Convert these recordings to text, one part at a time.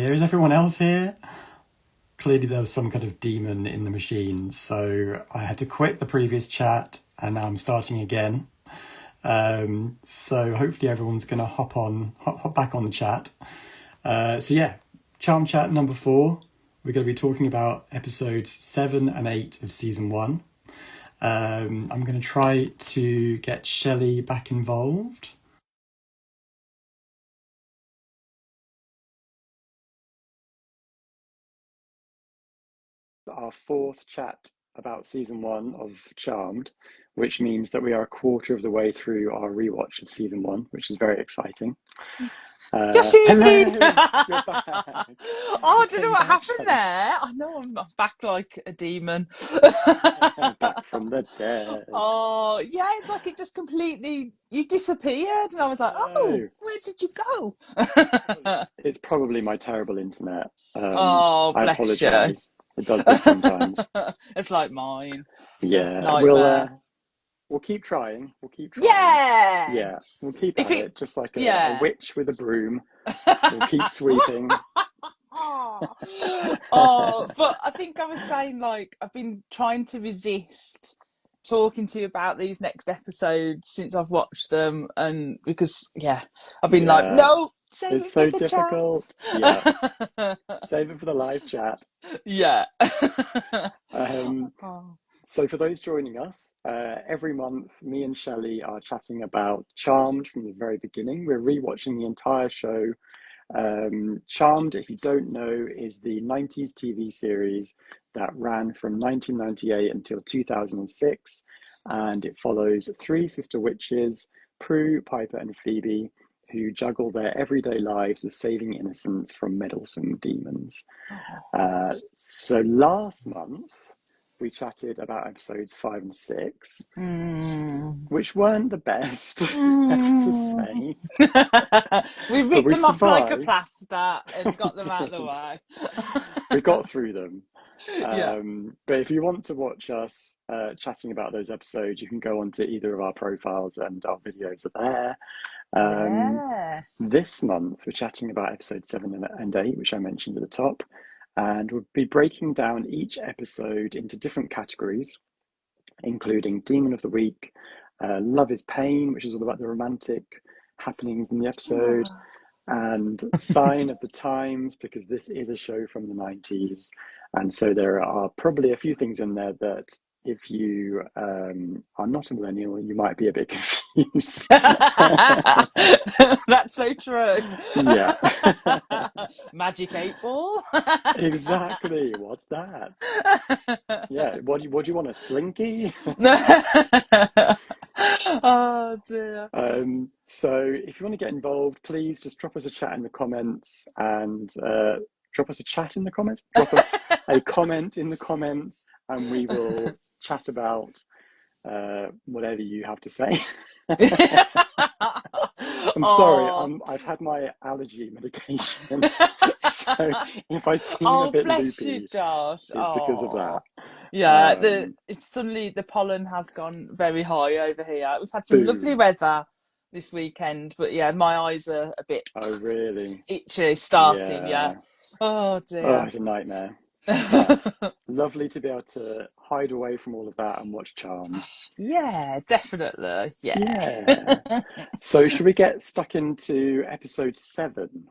here. Is everyone else here? Clearly there was some kind of demon in the machine, so I had to quit the previous chat and now I'm starting again. So hopefully everyone's going to hop back on the chat. So yeah, Charm Chat number 4. We're going to be talking about episodes 7 and 8 of season 1. I'm going to try to get Chelley back involved. Our 4th chat about season 1 of Charmed, which means that we are a quarter of the way through our rewatch of season 1, which is very exciting. Joshi! Hello, you're back. Oh, I don't know what happened there. I know I'm back like a demon. Back from the dead. Oh, yeah, it's like it just completely, you disappeared. And I was like, oh, where did you go? It's probably my terrible internet. Oh, I bless apologise. It does this sometimes. It's like mine. Yeah, Nightmare. we'll keep trying. We'll keep trying. Yeah. Yeah, we'll keep If at it, it, just like a yeah. witch with a broom. We'll keep sweeping. Oh, but I think I was saying, like, I've been trying to resist talking to you about these next episodes since I've watched them, and because I've been like, no, save it's it so for the difficult. chat. Yeah, save it for the live chat. Yeah. So for those joining us, every month, me and Chelley are chatting about Charmed from the very beginning. We're rewatching the entire show. Charmed, if you don't know, is the 90s TV series that ran from 1998 until 2006, and it follows 3 sister witches, Prue, Piper and Phoebe, who juggle their everyday lives with saving innocents from meddlesome demons. So last month, we chatted about episodes 5 and 6, which weren't the best, I have to say. We ripped them off like a survived. plaster and got them out of the way. We got through them. Yeah. But if you want to watch us chatting about those episodes, you can go onto either of our profiles and our videos are there. This month, we're chatting about episode 7 and 8, which I mentioned at the top. And we'll be breaking down each episode into different categories, including Demon of the Week, Love is Pain, which is all about the romantic happenings in the episode, and Sign of the Times, because this is a show from the 90s. And so there are probably a few things in there that if you are not a millennial, you might be a bit confused. That's so true. Yeah. Magic 8 Ball? Exactly. What's that? Yeah. What do you want, a slinky? Oh dear. So if you want to get involved, please just drop us a chat in the comments and drop us a chat in the comments. Drop us a comment in the comments, and we will chat about whatever you have to say. I'm sorry. I've had my allergy medication, so if I seem a bit bless loopy, you, Josh. it's because of that. Yeah, it's suddenly the pollen has gone very high over here. We've had some lovely weather this weekend, but yeah, my eyes are a bit itchy starting. Yeah. Oh dear. Oh, it's a nightmare. But lovely to be able to hide away from all of that and watch Charmed. Yeah, definitely. Yeah. So should we get stuck into episode 7?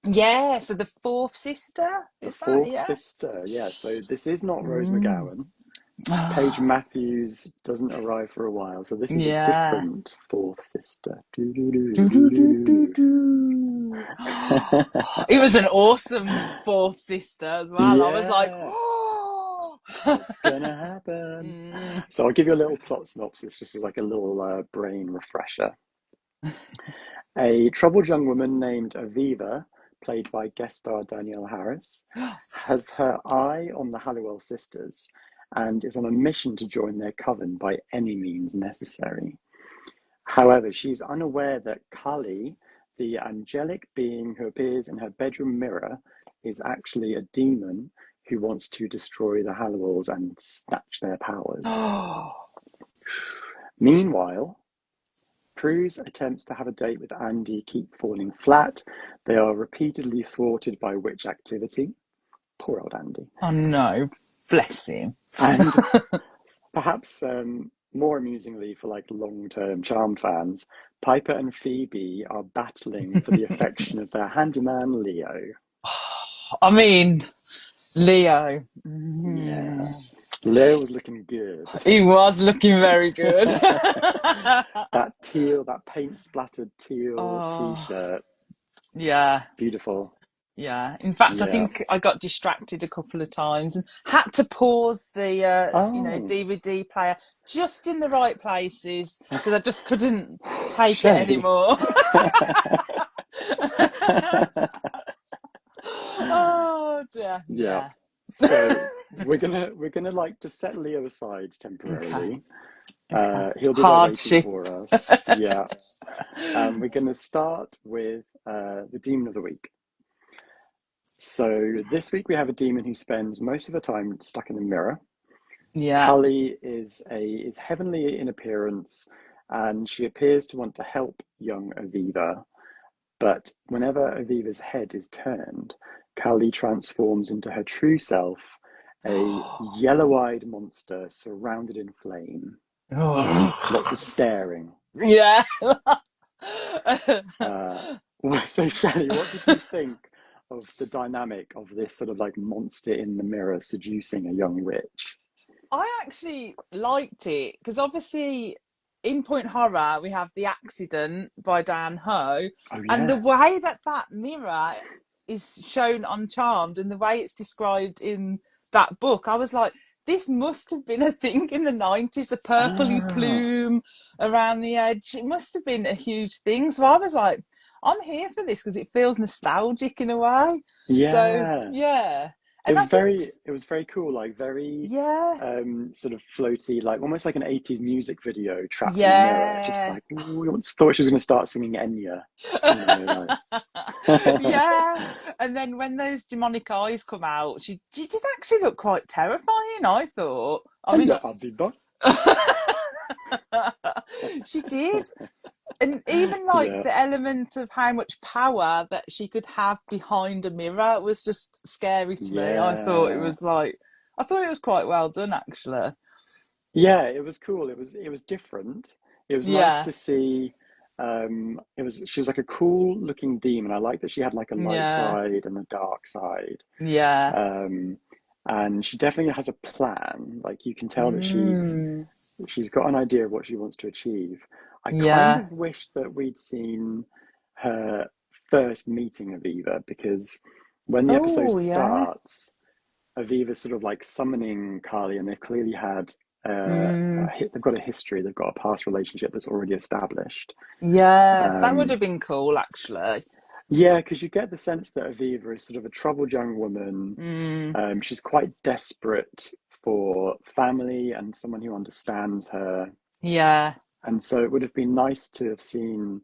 Yeah, so the 4th sister? The 4th sister, yeah. So this is not Rose McGowan. Paige Matthews doesn't arrive for a while, so this is a different 4th sister. It was an awesome 4th sister as well. I was like, oh, what's gonna happen? So I'll give you a little plot synopsis, just as like a little brain refresher. A troubled young woman named Aviva, played by guest star Danielle Harris, has her eye on the Halliwell sisters and is on a mission to join their coven by any means necessary. However, she's unaware that Kali, the angelic being who appears in her bedroom mirror, is actually a demon who wants to destroy the Halliwells and snatch their powers. Meanwhile, Prue's attempts to have a date with Andy keep falling flat. They are repeatedly thwarted by witch activity. Poor old Andy. Oh no, bless him. And perhaps more amusingly for like long-term Charmed fans, Piper and Phoebe are battling for the affection of their handyman Leo. I mean, Leo. Yeah, Leo was looking good. He was looking very good. That paint splattered teal Oh, t-shirt, yeah. beautiful. Yeah. In fact, I Yeah. think I got distracted a couple of times and had to pause the, Oh, DVD player just in the right places because I just couldn't take it Chelley. anymore. Oh dear. Yeah. Yeah. So we're gonna like just set Leo aside Okay. temporarily. Okay. He'll do their rating Hardship. for us. Yeah. We're gonna start with the demon of the week. So this week we have a demon who spends most of the time stuck in the mirror. Yeah. Cully is heavenly in appearance, and she appears to want to help young Aviva. But whenever Aviva's head is turned, Cully transforms into her true self, a yellow-eyed monster surrounded in flame. Lots of staring. Yeah. So Shelley, what did you think of the dynamic of this sort of like monster in the mirror seducing a young witch? I actually liked it because obviously in Point Horror we have The Accident by Dan Ho, Oh and the yeah. way that mirror is shown on Charmed and the way it's described in that book, I was like, this must have been a thing in the 90s, the purpley Ah, plume around the edge. It must have been a huge thing. So I was like, I'm here for this because it feels nostalgic in a way. So yeah. yeah. And I think, It was very cool, like very yeah, sort of floaty, like almost like an 80s music video trapped in a mirror. Just yeah. like, ooh, I thought she was gonna start singing Enya, you know, like Yeah, and then when those demonic eyes come out, she did actually look quite terrifying. I thought. I mean, Hello, Abiba. she did, and even like Yeah, the element of how much power that she could have behind a mirror was just scary to me. yeah. I thought it was quite well done, actually. Yeah, it was cool. It was different. It was nice Yeah, to see. She was like a cool looking demon. I like that she had like a light yeah, side and a dark side. yeah. Um, and she definitely has a plan. Like you can tell that Mm, she's got an idea of what she wants to achieve. I kind yeah. of wish that we'd seen her first meeting of Eva because when the episode Oh, yeah. starts, Aviva's sort of like summoning Carly, and they've clearly had Mm. they've got a history, they've got a past relationship that's already established. Yeah, that would Um, have been cool, actually. yeah, because you get the sense that Aviva is sort of a troubled young woman. Mm, She's quite desperate for family and someone who understands her. yeah. And so it would have been nice to have seen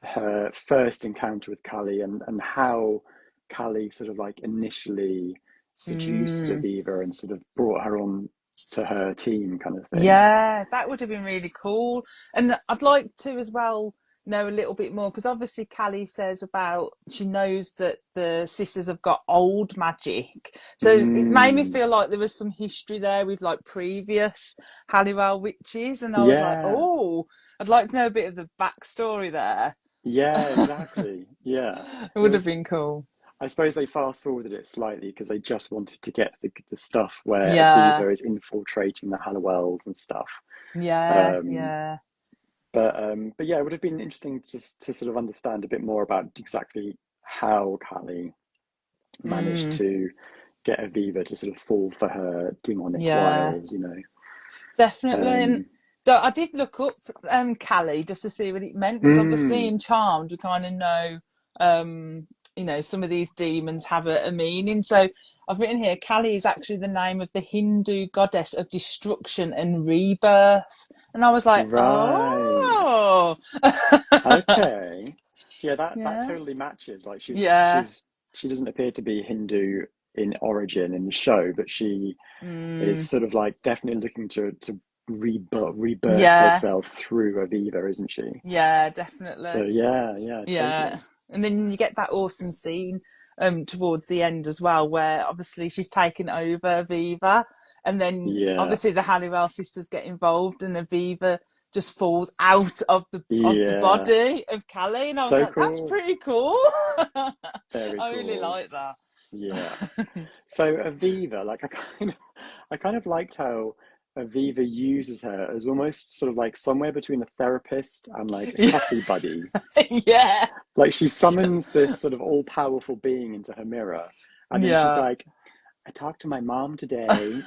her first encounter with Callie and how Callie sort of like initially seduced Mm, Aviva and sort of brought her on to her team kind of thing. yeah, that would have been really cool. And I'd like to as well know a little bit more because obviously Callie says about she knows that the sisters have got old magic. So it made me Mm, feel like there was some history there with like previous Halliwell witches. And I was like, yeah, oh, I'd like to know a bit of the backstory there. yeah, exactly. Yeah. It It would have was, been cool. I suppose they fast forwarded it slightly because they just wanted to get the stuff where Yeah, Aviva is infiltrating the Halliwells and stuff. yeah, Um, yeah. but yeah, it would have been interesting just to sort of understand a bit more about exactly how Callie managed Mm, to get Aviva to sort of fall for her demonic yeah, wiles, you know. definitely. And Um, so I did look up Callie just to see what it meant because obviously mm, in Charmed we kind of know, um, some of these demons have a meaning. So I've written here, Callie is actually the name of the Hindu goddess of destruction and rebirth. And I was like, right. oh, Okay. Yeah, that yeah, totally matches. Like yeah, she doesn't appear to be Hindu in origin in the show, but she is mm, sort of like definitely looking to rebirth Yeah, herself through Aviva, isn't she? yeah, So definitely. yeah, Yeah. totally. And then you get that awesome scene towards the end as well, where obviously she's taken over Aviva, and then Yeah, obviously the Halliwell sisters get involved, and Aviva just falls out of the yeah. body of Chelley, and I was So like, that's cool. pretty cool. Very I really cool. like that. Yeah. So Aviva, like I kind of liked how Aviva uses her as almost sort of like somewhere between a therapist and like a coffee buddy. Yeah, Like she summons this sort of all-powerful being into her mirror, and then she's yeah. like, I talked to my mom today.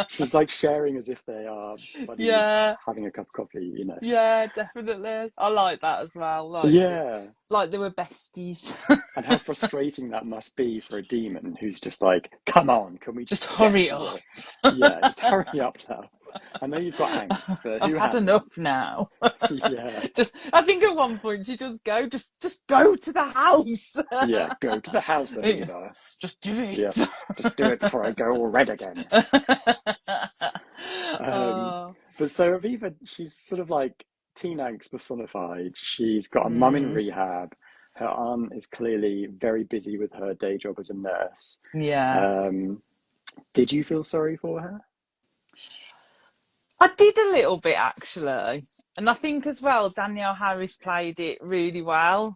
She's like sharing as if they are buddies Yeah, having a cup of coffee. yeah, definitely. I like that as well. Yeah. Like they were besties. And how frustrating that must be for a demon who's just like, come on, can we just Just get hurry to up. the, yeah, just hurry up now. I know you've got angst, but I've who had enough hasn't? now. Yeah, I think at one point she just just go to the house. yeah, go to the house, Aviva. Just do it. Yes, just do it before I go all red again. Um, Oh. but so Aviva, she's sort of like teen angst personified. She's got a mum in Mm, rehab. Her aunt is clearly very busy with her day job as a nurse. yeah. Um, did you feel sorry for her? I did a little bit actually, and I think as well Danielle Harris played it really well.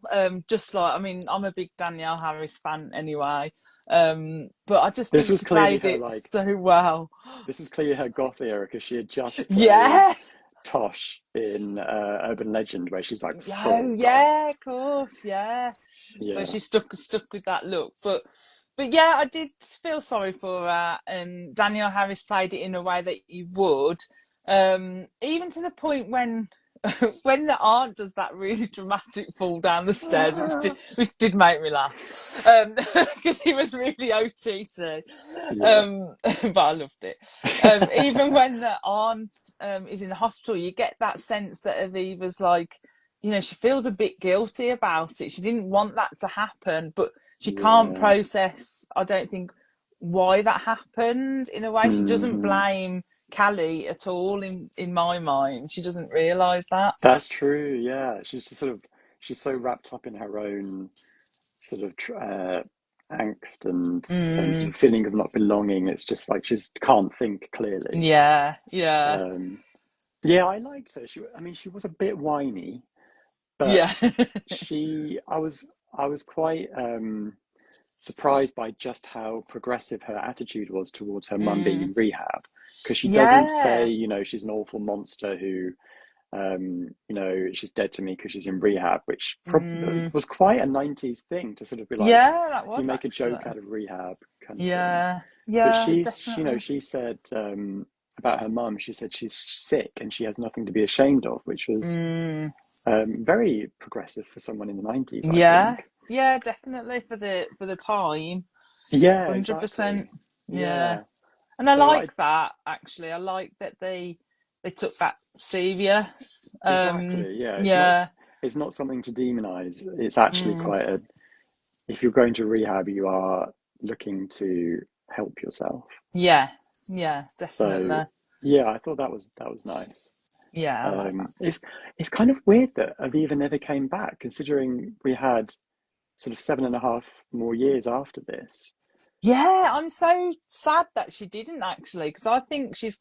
Just like I mean, I'm a big Danielle Harris fan anyway, but I just This think was she clearly played her it like so well. this is clearly her goth era because she had just played Yeah. Tosh in Urban Legend, where she's like Oh full goth. yeah, of course, yeah. So Yeah, she stuck with that look, but yeah, I did feel sorry for her, and Danielle Harris played it in a way that you would, even to the point when when the aunt does that really dramatic fall down the stairs, which did make me laugh, because he was really OTT, yeah, but I loved it. Even when the aunt is in the hospital, you get that sense that Aviva's like, she feels a bit guilty about it. She didn't want that to happen, but she can't yeah. process, I don't think, why that happened in a way. She doesn't Hmm. blame Chelley at all in my mind. She doesn't realise that. That's true. Yeah, she's just sort of she's so wrapped up in her own sort of angst and sort Mm, of feeling of not belonging. It's just like she just can't think clearly. yeah, yeah, Um, yeah, I liked her. I mean, she was a bit whiny, yeah. but I was quite surprised by just how progressive her attitude was towards her mum being Mm, in rehab. Because she doesn't say, yeah. she's an awful monster who, she's dead to me because she's in rehab, which Mm, was quite a 90s thing to sort of be like, yeah, that you was make a actually. joke out of rehab kind of thing. Yeah, But yeah, definitely. she said about her mum, she said she's sick and she has nothing to be ashamed of, which was Mm, very progressive for someone in the 90s, I yeah, think. yeah, definitely for the time. Yeah, 100%. exactly. Yeah. Yeah. And I So I like that actually. I like that they took that serious. exactly, yeah, Yeah. it's not something to demonize. It's actually Mm, quite a if you're going to rehab, you are looking to help yourself. yeah. Yeah, So definitely. yeah, I thought that was nice. Yeah, I like that. It's kind of weird that Aviva never came back, considering we had sort of 7.5 more years after this. Yeah, I'm so sad that she didn't actually, because I think she's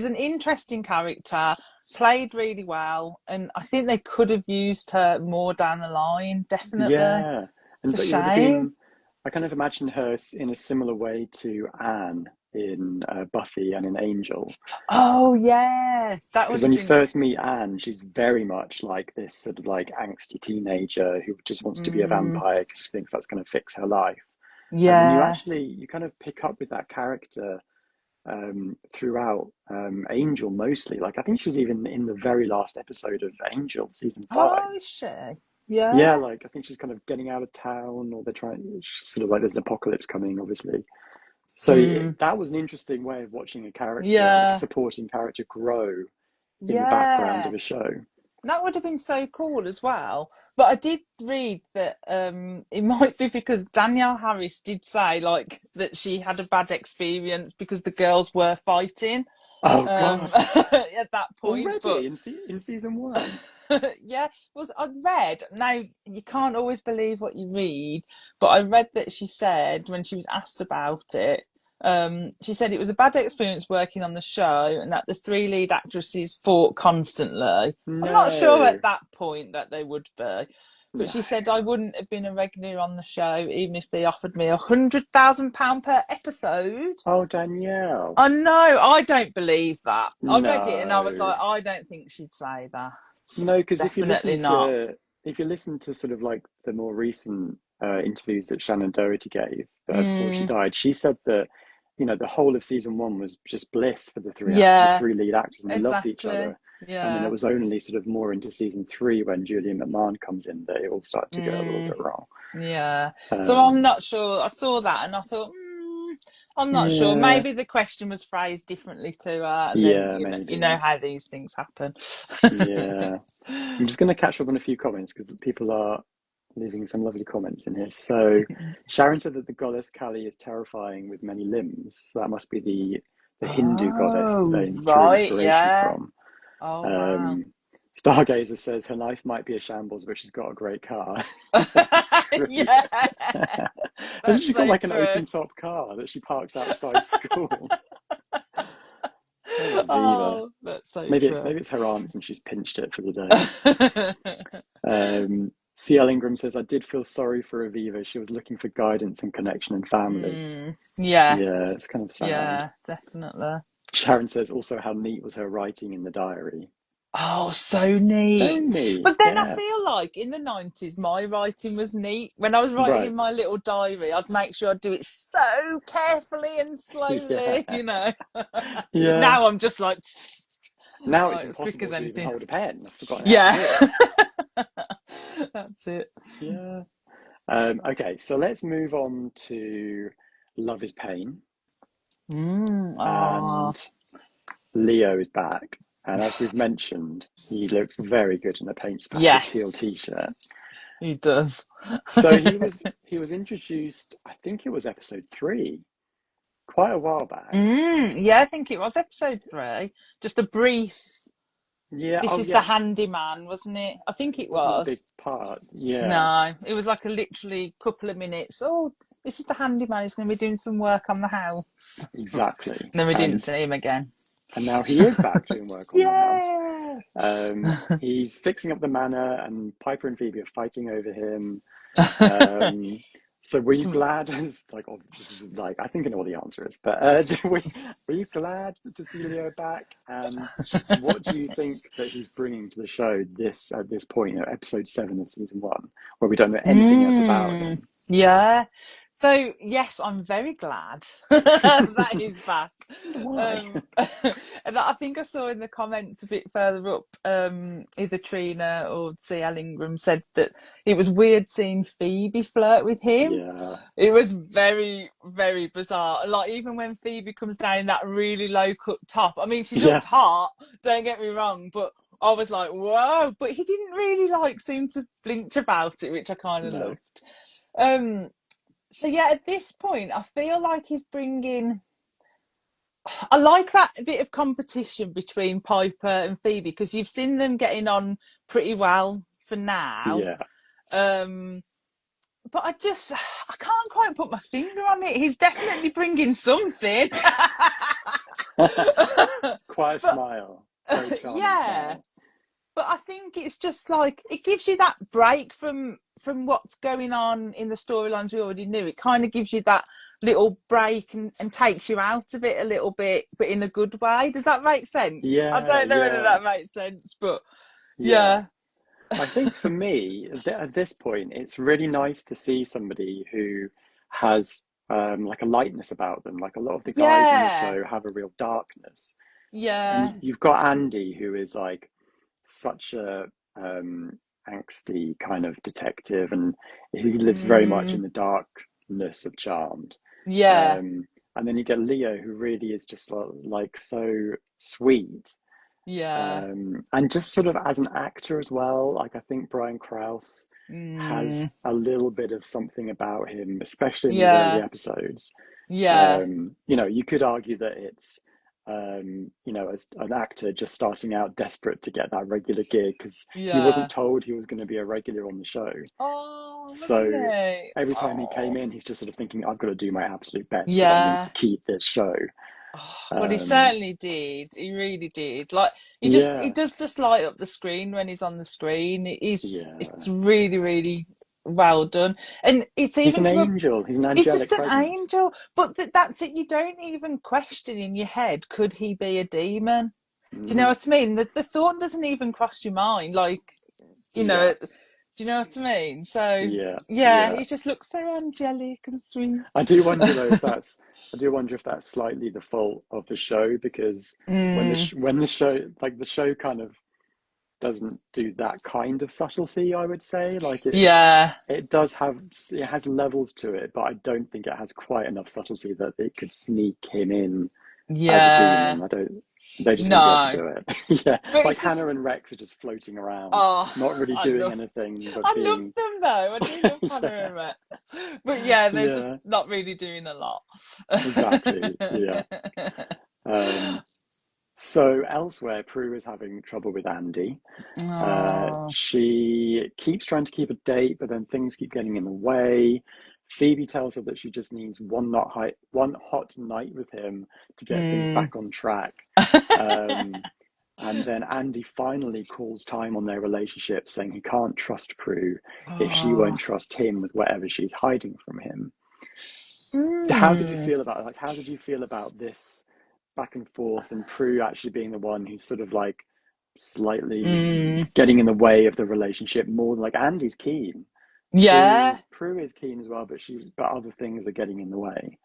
an interesting character, played really well, and I think they could have used her more down the line, definitely. Yeah, It's a and it would have shame. been. I kind of imagine her in a similar way to Anne in Buffy and in Angel, Oh yeah, that because would when have you been. first meet Anne, she's very much like this sort of like angsty teenager who just wants to be a Mm, vampire because she thinks that's going to fix her life. And then yeah. you kind of pick up with that character throughout Angel mostly. Like I think she's even in the very last episode of Angel season 5. Oh, is she? Yeah, Yeah. like I think she's kind of getting out of town, or they're trying. Sort of like there's an apocalypse coming, obviously. So Mm, that was an interesting way of watching a character, like a yeah. supporting character, grow in the background Yeah. of a show. That would have been so cool as well. But I did read that it might be because Danielle Harris did say like that she had a bad experience because the girls were fighting Oh God, at that point. But already in season one. yeah, well, I read. Now you can't always believe what you read, but I read that she said when she was asked about it, she said it was a bad experience working on the show, and that the three lead actresses fought constantly. I'm not sure No, at that point that they would be, but no. she said I wouldn't have been a regular on the show even if they offered me £100,000 per episode. Oh, Danielle. I know. I don't believe that. I read it and I was No, like, I don't think she'd say that. no, because Definitely not. if you listen to sort of like the more recent interviews that Shannon Doherty gave before she Mm, died, she said that the whole of season one was just bliss for the yeah, three lead actors, and they loved each exactly. other. And then it Yeah. was only sort of more into season three when Julian McMahon comes in that it all started to go a little Mm, bit wrong. yeah. So I'm Um, not sure. I saw that and I thought, I'm not sure. yeah, Maybe the question was phrased differently to her, and then yeah, you know maybe. how these things happen. Yeah. I'm just going to catch up on a few comments because people are leaving some lovely comments in here. So Sharon said that the goddess Kali is terrifying with many limbs. So that must be the Hindu goddess that Oh, they drew right. inspiration Yeah. from. Oh, wow. Um, Stargazer says her life might be a shambles, but she's got a great car. That's true. Yeah. Hasn't That's she got so like an true. open top car that she parks outside school? Oh, Aviva. Oh, that's so Maybe it's true. maybe it's her aunt's and she's pinched it for the day. CL Ingram says, I did feel sorry for Aviva. She was looking for guidance and connection and family. Yeah, Yeah, it's kind of sad. yeah, definitely. Sharon says also how neat was her writing in the diary. Oh, so neat. Very neat. But then I Yeah. feel like in the 90s, my writing was neat. When I was writing Right. in my little diary, I'd make sure I'd do it so carefully and slowly, Yeah. Yeah. Now I'm just like, Now it's right, as quick as impossible to even anything. hold a pen. I've forgotten how to Yeah, do it. that's it. Yeah. Okay, so let's move on to Love is Pain. Oh, And Leo is back. And as we've mentioned, he looks very good in a paint splattered teal t-shirt. yes, he does. So he was introduced, I think it was episode 3, quite a while back. Yeah, I think it was episode 3. Just a brief. Yeah, This oh is the yeah, handyman, wasn't it? I think it wasn't a big was. part. Yeah, No, it was like a literally couple of minutes. Oh, this is the handyman. He's going to be doing some work on the house. And exactly. then we didn't And see him again. and now he is back doing work on the house. Yeah. He's fixing up the manor, and Piper and Phoebe are fighting over him. Um, so were you glad? It's like, oh, this is like I think I know what the answer is, but were you glad to see Leo back? And what do you think that he's bringing to the show this at this point, episode 7 of season 1, where we don't know anything else about him? Yeah. So yes, I'm very glad that he's back. Wonder why. Um, and I think I saw in the comments a bit further up, either Trina or CL Ingram said that it was weird seeing Phoebe flirt with him. Yeah, It was very, very bizarre. Like even when Phoebe comes down in that really low cut top. I mean, she yeah, looked hot. Don't get me wrong, but I was like, whoa! But he didn't really like seem to flinch about it, which I kind of no, loved. Um, so yeah, at this point, I feel like he's bringing. I like that bit of competition between Piper and Phoebe because you've seen them getting on pretty well for now. yeah. Um, but I can't quite put my finger on it. He's definitely bringing something. Quite a But smile, very charming yeah, smile. but I think it's just like it gives you that break from what's going on in the storylines we already knew. It kind of gives you that little break and takes you out of it a little bit, but in a good way. Does that make sense? I Yeah, don't know whether yeah, that makes sense, but yeah. yeah. I think for me, at this point, it's really nice to see somebody who has like a lightness about them. Like a lot of the guys in the Yeah. show have a real darkness, and Yeah. you've got Andy, who is like such a um, angsty kind of detective, and he lives very much in Mm, the darkness of Charmed. yeah. Um, and then you get Leo, who really is just like so sweet Yeah. And just sort of as an actor as well, like I think Brian Krause has Mm. a little bit of something about him, especially in the early Yeah. episodes. Yeah. You could argue that it's, as an actor just starting out desperate to get that regular gig because he wasn't Yeah. told he was going to be a regular on the show. Oh, wasn't So it? every time he came Oh. in, he's just sort of thinking, I've got to do my absolute best because I need Yeah. to keep this show. Oh, well, he Um, certainly did. He really did. Like he yeah, does just light up the screen when he's on the screen. It's yeah. really, really well done. And it's He's even an to a angel. He's an he's just angelic an presence. angel. But that's it. You don't even question in your head, could he be a demon? Do you know Hmm. what I mean? The thought doesn't even cross your mind. Like, Yeah, do you know what I mean? So yeah, yeah, yeah. he just looks so angelic and sweet. I do wonder though if that's. I do wonder if that's slightly the fault of the show because Mm, when the show the show kind of doesn't do that kind of subtlety, I would say. Like yeah, it has levels to it, but I don't think it has quite enough subtlety that it could sneak him in as a yeah. demon. I don't. They just wouldn't be able to No, do it. Yeah, but like it's just Hannah and Rex are just floating around, oh, not really I doing love anything, but I love being. them though. I do love Hannah Yeah, and Rex, but yeah, they're just yeah, not really doing a lot. exactly. Yeah. Um, so elsewhere, Prue is having trouble with Andy. Oh. She keeps trying to keep a date, but then things keep getting in the way. Phoebe tells her that she just needs one hot night with him to get things Mm. back on track. Um, and then Andy finally calls time on their relationship, saying he can't trust Prue if she Oh. won't trust him with whatever she's hiding from him. How did you Mm. feel about it? Like, how did you feel about this back and forth and Prue actually being the one who's sort of like slightly Mm. getting in the way of the relationship more than like Andy's keen. Yeah. Prue is keen as well, but other things are getting in the way.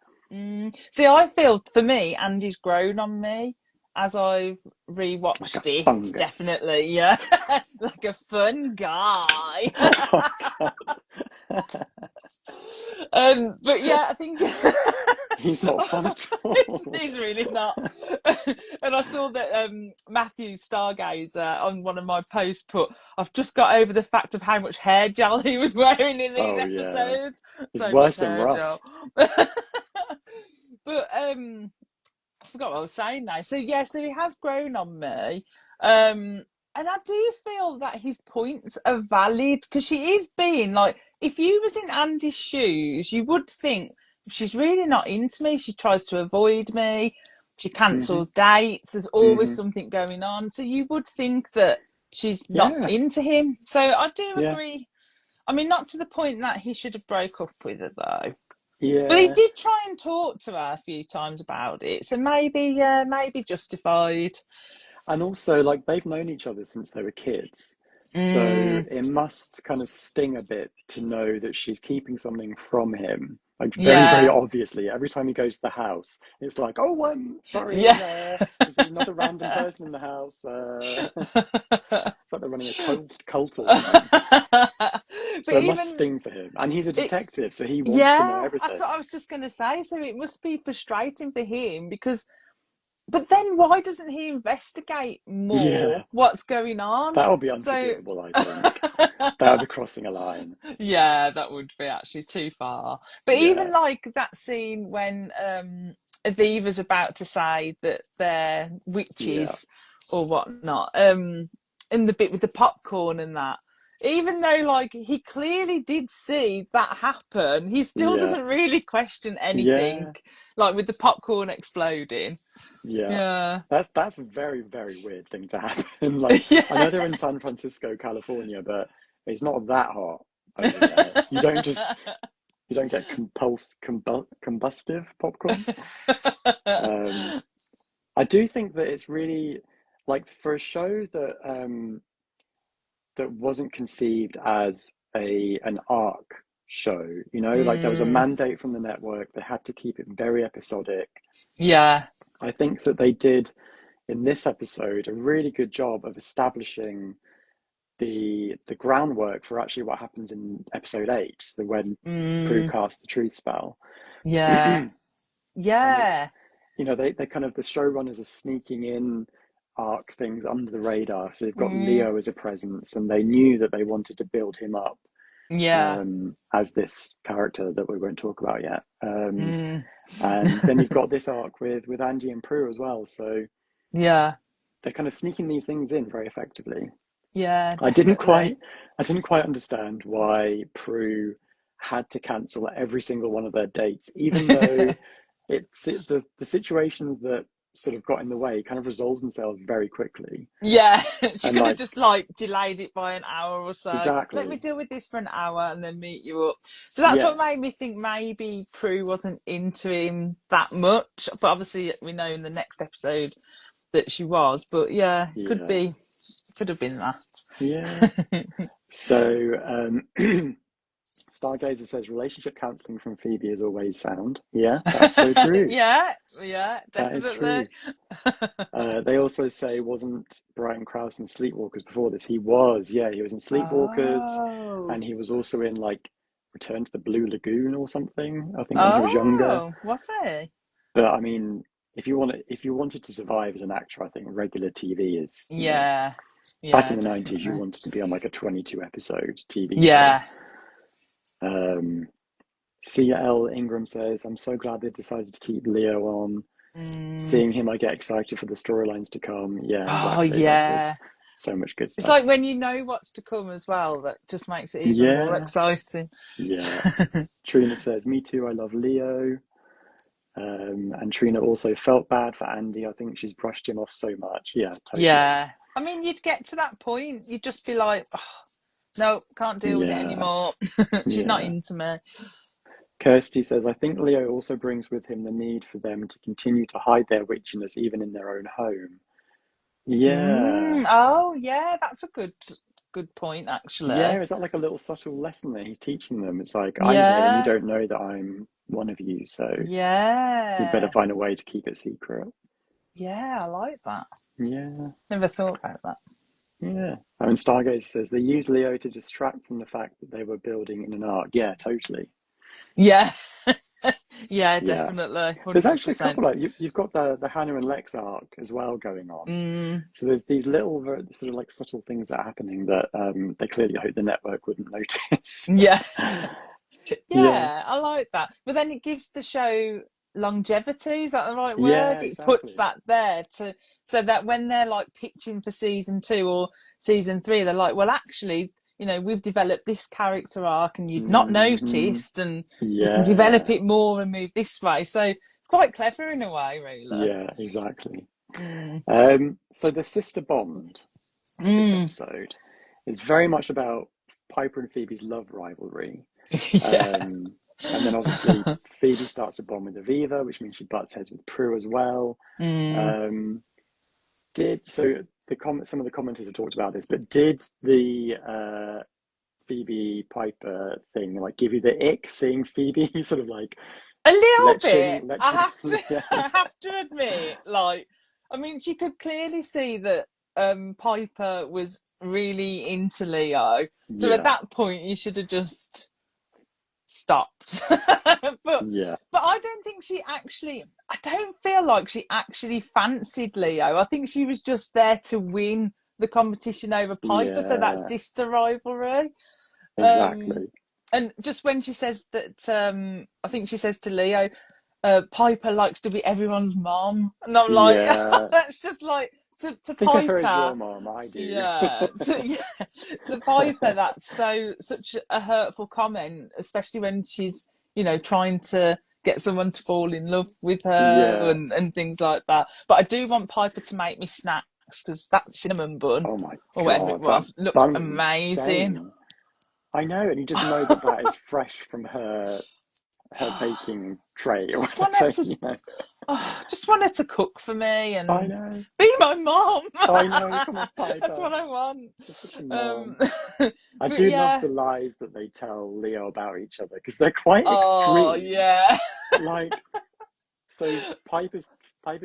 See, I feel for me, Andy's grown on me as I've Like a rewatched it. fungus. Definitely, yeah, like a fun guy. Oh god. But yeah, I think He's not fun at all. he's really not. And I saw that Matthew Stargazer on one of my posts put, "I've just got over the fact of how much hair gel he was wearing in these Oh yeah. episodes. He's So much worse than hair gel." Ross. But I forgot what I was saying now. So yeah, so he has grown on me. And I do feel that his points are valid because she is being like, if you was in Andy's shoes, you would think she's really not into me. She tries to avoid me. She Hmm. cancels dates. There's always Hmm. something going on. So you would think that she's not Yeah. into him. So I do Yeah. agree. I mean, not to the point that he should have broke up with her though. But he Yeah. did try and talk to her a few times about it, so maybe justified. And also, like, they've known each other since they were kids. So Mm, it must kind of sting a bit to know that she's keeping something from him. Like, very, very yeah, obviously. Every time he goes to the house, it's like, oh, sorry, yeah. there's another random person in the house. It's like they're running a cult or something. But So it must even sting for him. And he's a it, detective, so he wants to know yeah, that's everything. what I was just going to say. So it must be frustrating for him because, but then why doesn't he investigate Yeah, more what's going on? that would be So unforgivable, I think. That would be crossing a line. yeah, that would be actually too far. But Yeah, even like that scene when Aviva's about to say that they're yeah, witches or whatnot, in the bit with the popcorn and that. Even though like he clearly did see that happen, he still yeah, doesn't really question anything. yeah. Like with the popcorn exploding. Yeah, Yeah. that's a very, very weird thing to happen. Like, I know they're in San Francisco, California, but it's not that hot over there. You don't get combustive popcorn. Um, I do think that it's really like for a show that wasn't conceived as a an arc show, like there was a Mm, mandate from the network. They had to keep it very episodic. yeah. I think that they did in this episode a really good job of establishing the groundwork for actually what happens in episode 8, the when Prue Mm, casts the truth spell. yeah. And it's Yeah. they kind of the showrunners are sneaking in arc things under the radar. So they've got Leo as a presence, and they knew that they wanted to build him up as this character that we won't talk about yet. And then you've got this arc with Andy and Prue as well. So they're kind of sneaking these things in very effectively. Yeah, I didn't quite understand why Prue had to cancel every single one of their dates, even though it's the situations that sort of got in the way kind of resolved themselves very quickly. Yeah, she could have just like delayed it by an hour or so. Exactly. Let me deal with this for an hour and then meet you up. So that's what made me think maybe Prue wasn't into him that much. But obviously we know in the next episode that she was. But could have been that. Yeah. So Stargazer says relationship counselling from Phoebe is always sound. Yeah, that's so true. yeah, definitely. That is true. They also say, wasn't Brian Krause in Sleepwalkers before this? He was, he was in Sleepwalkers, and he was also in like Return to the Blue Lagoon or something, I think, when he was younger. Was he? But I mean, if you wanted to survive as an actor, I think regular TV is back in the 90s, you wanted to be on like a 22 episode TV show. CL Ingram says, I'm so glad they decided to keep Leo on. Seeing him, I get excited for the storylines to come. Yeah, exactly. There's so much good stuff. It's like when you know what's to come as well, that just makes it even more exciting. Yeah. Trina says, me too, I love Leo. And Trina also felt bad for Andy. I think she's brushed him off so much. Yeah, totally. Yeah. I mean, you'd get to that point, you'd just be like, no, can't deal with it anymore. She's not into me. Kirsty says, I think Leo also brings with him the need for them to continue to hide their witchiness even in their own home. Yeah. Oh, yeah, that's a good point, actually. Yeah, is that like a little subtle lesson that he's teaching them? It's like, I'm here and you don't know that I'm one of you, so you better find a way to keep it secret. Yeah, I like that. Yeah. Never thought about that. Yeah. I mean, Stargazer says they use Leo to distract from the fact that they were building in an arc. Yeah, totally. Yeah. Yeah, definitely. 100%. There's actually a couple, like you've got the Hannah and Lex arc as well going on. So there's these little sort of like subtle things that are happening that they clearly hope the network wouldn't notice. Yeah. Yeah, I like that. But then it gives the show longevity, is that the right word? Yeah, exactly. It puts that there so that when they're like pitching for season 2 or season 3, they're like, well, actually, you know, we've developed this character arc and you've not noticed, and we can develop it more and move this way. So it's quite clever in a way, really. Yeah, exactly. So the sister bond this episode is very much about Piper and Phoebe's love rivalry. And then obviously Phoebe starts to bond with Aviva, which means she butts heads with Prue as well. Some of the commenters have talked about this, but did the Phoebe Piper thing like give you the ick seeing Phoebe sort of like a little bit? I have to admit, like, I mean, she could clearly see that Piper was really into Leo, so at that point you should have just stopped. but I don't think I don't feel like she actually fancied Leo. I think she was just there to win the competition over Piper, so that sister rivalry. Exactly. And just when she says that, I think she says to Leo, Piper likes to be everyone's mom, and I'm like, that's just like to think Piper. Of her as your mom, I do. Yeah, to Piper, that's such a hurtful comment, especially when she's, you know, trying to get someone to fall in love with her and things like that. But I do want Piper to make me snacks, because that cinnamon bun, oh my or whatever it was, looked amazing. Insane. I know, and you just know that is fresh from her baking tray or whatever. Just want her to cook for me and I know. Be my mom. I know, come on, Piper. That's what I want. Such a mom. I do love the lies that they tell Leo about each other, because they're quite extreme. Oh, yeah. Like, so Piper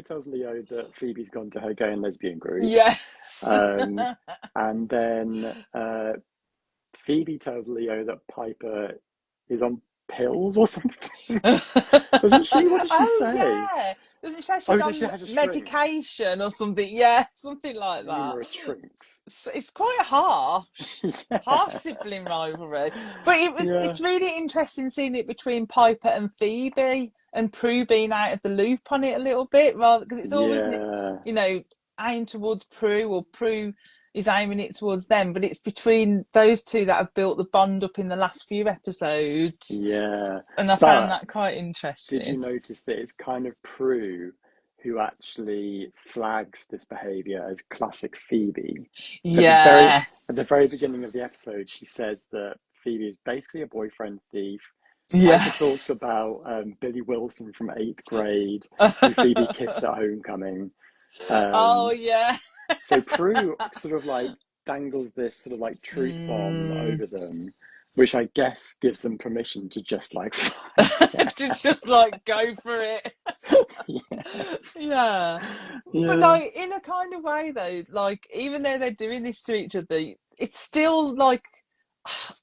tells Leo that Phoebe's gone to her gay and lesbian group. Yes. And then Phoebe tells Leo that Piper is on pills or something. Wasn't she? What did she say? Yeah. Doesn't she say she's Oh, she on had a shrink. medication or something? Yeah, something like that. Numerous shrinks. So it's quite harsh. Harsh Yeah. sibling rivalry. But Yeah. it's really interesting seeing it between Piper and Phoebe and Prue being out of the loop on it a little bit, rather because it's always, Yeah. aimed towards Prue, or Prue is aiming it towards them, but it's between those two that have built the bond up in the last few episodes. Yeah. And I found But that quite did you interesting. notice that it's kind of Prue who actually flags this behavior as classic Phoebe? So Yeah. at the very beginning of the episode, she says that Phoebe is basically a boyfriend thief. Piper Yeah. talks about Billy Wilson from eighth grade, who Phoebe kissed at homecoming. Oh Um, yeah. so Prue sort of like dangles this sort of like truth bomb Mm. over them, which I guess gives them permission to just like fight it. To just like go for it. Yes. Yeah. But Yeah. like in a kind of way though, like even though they're doing this to each other, it's still like,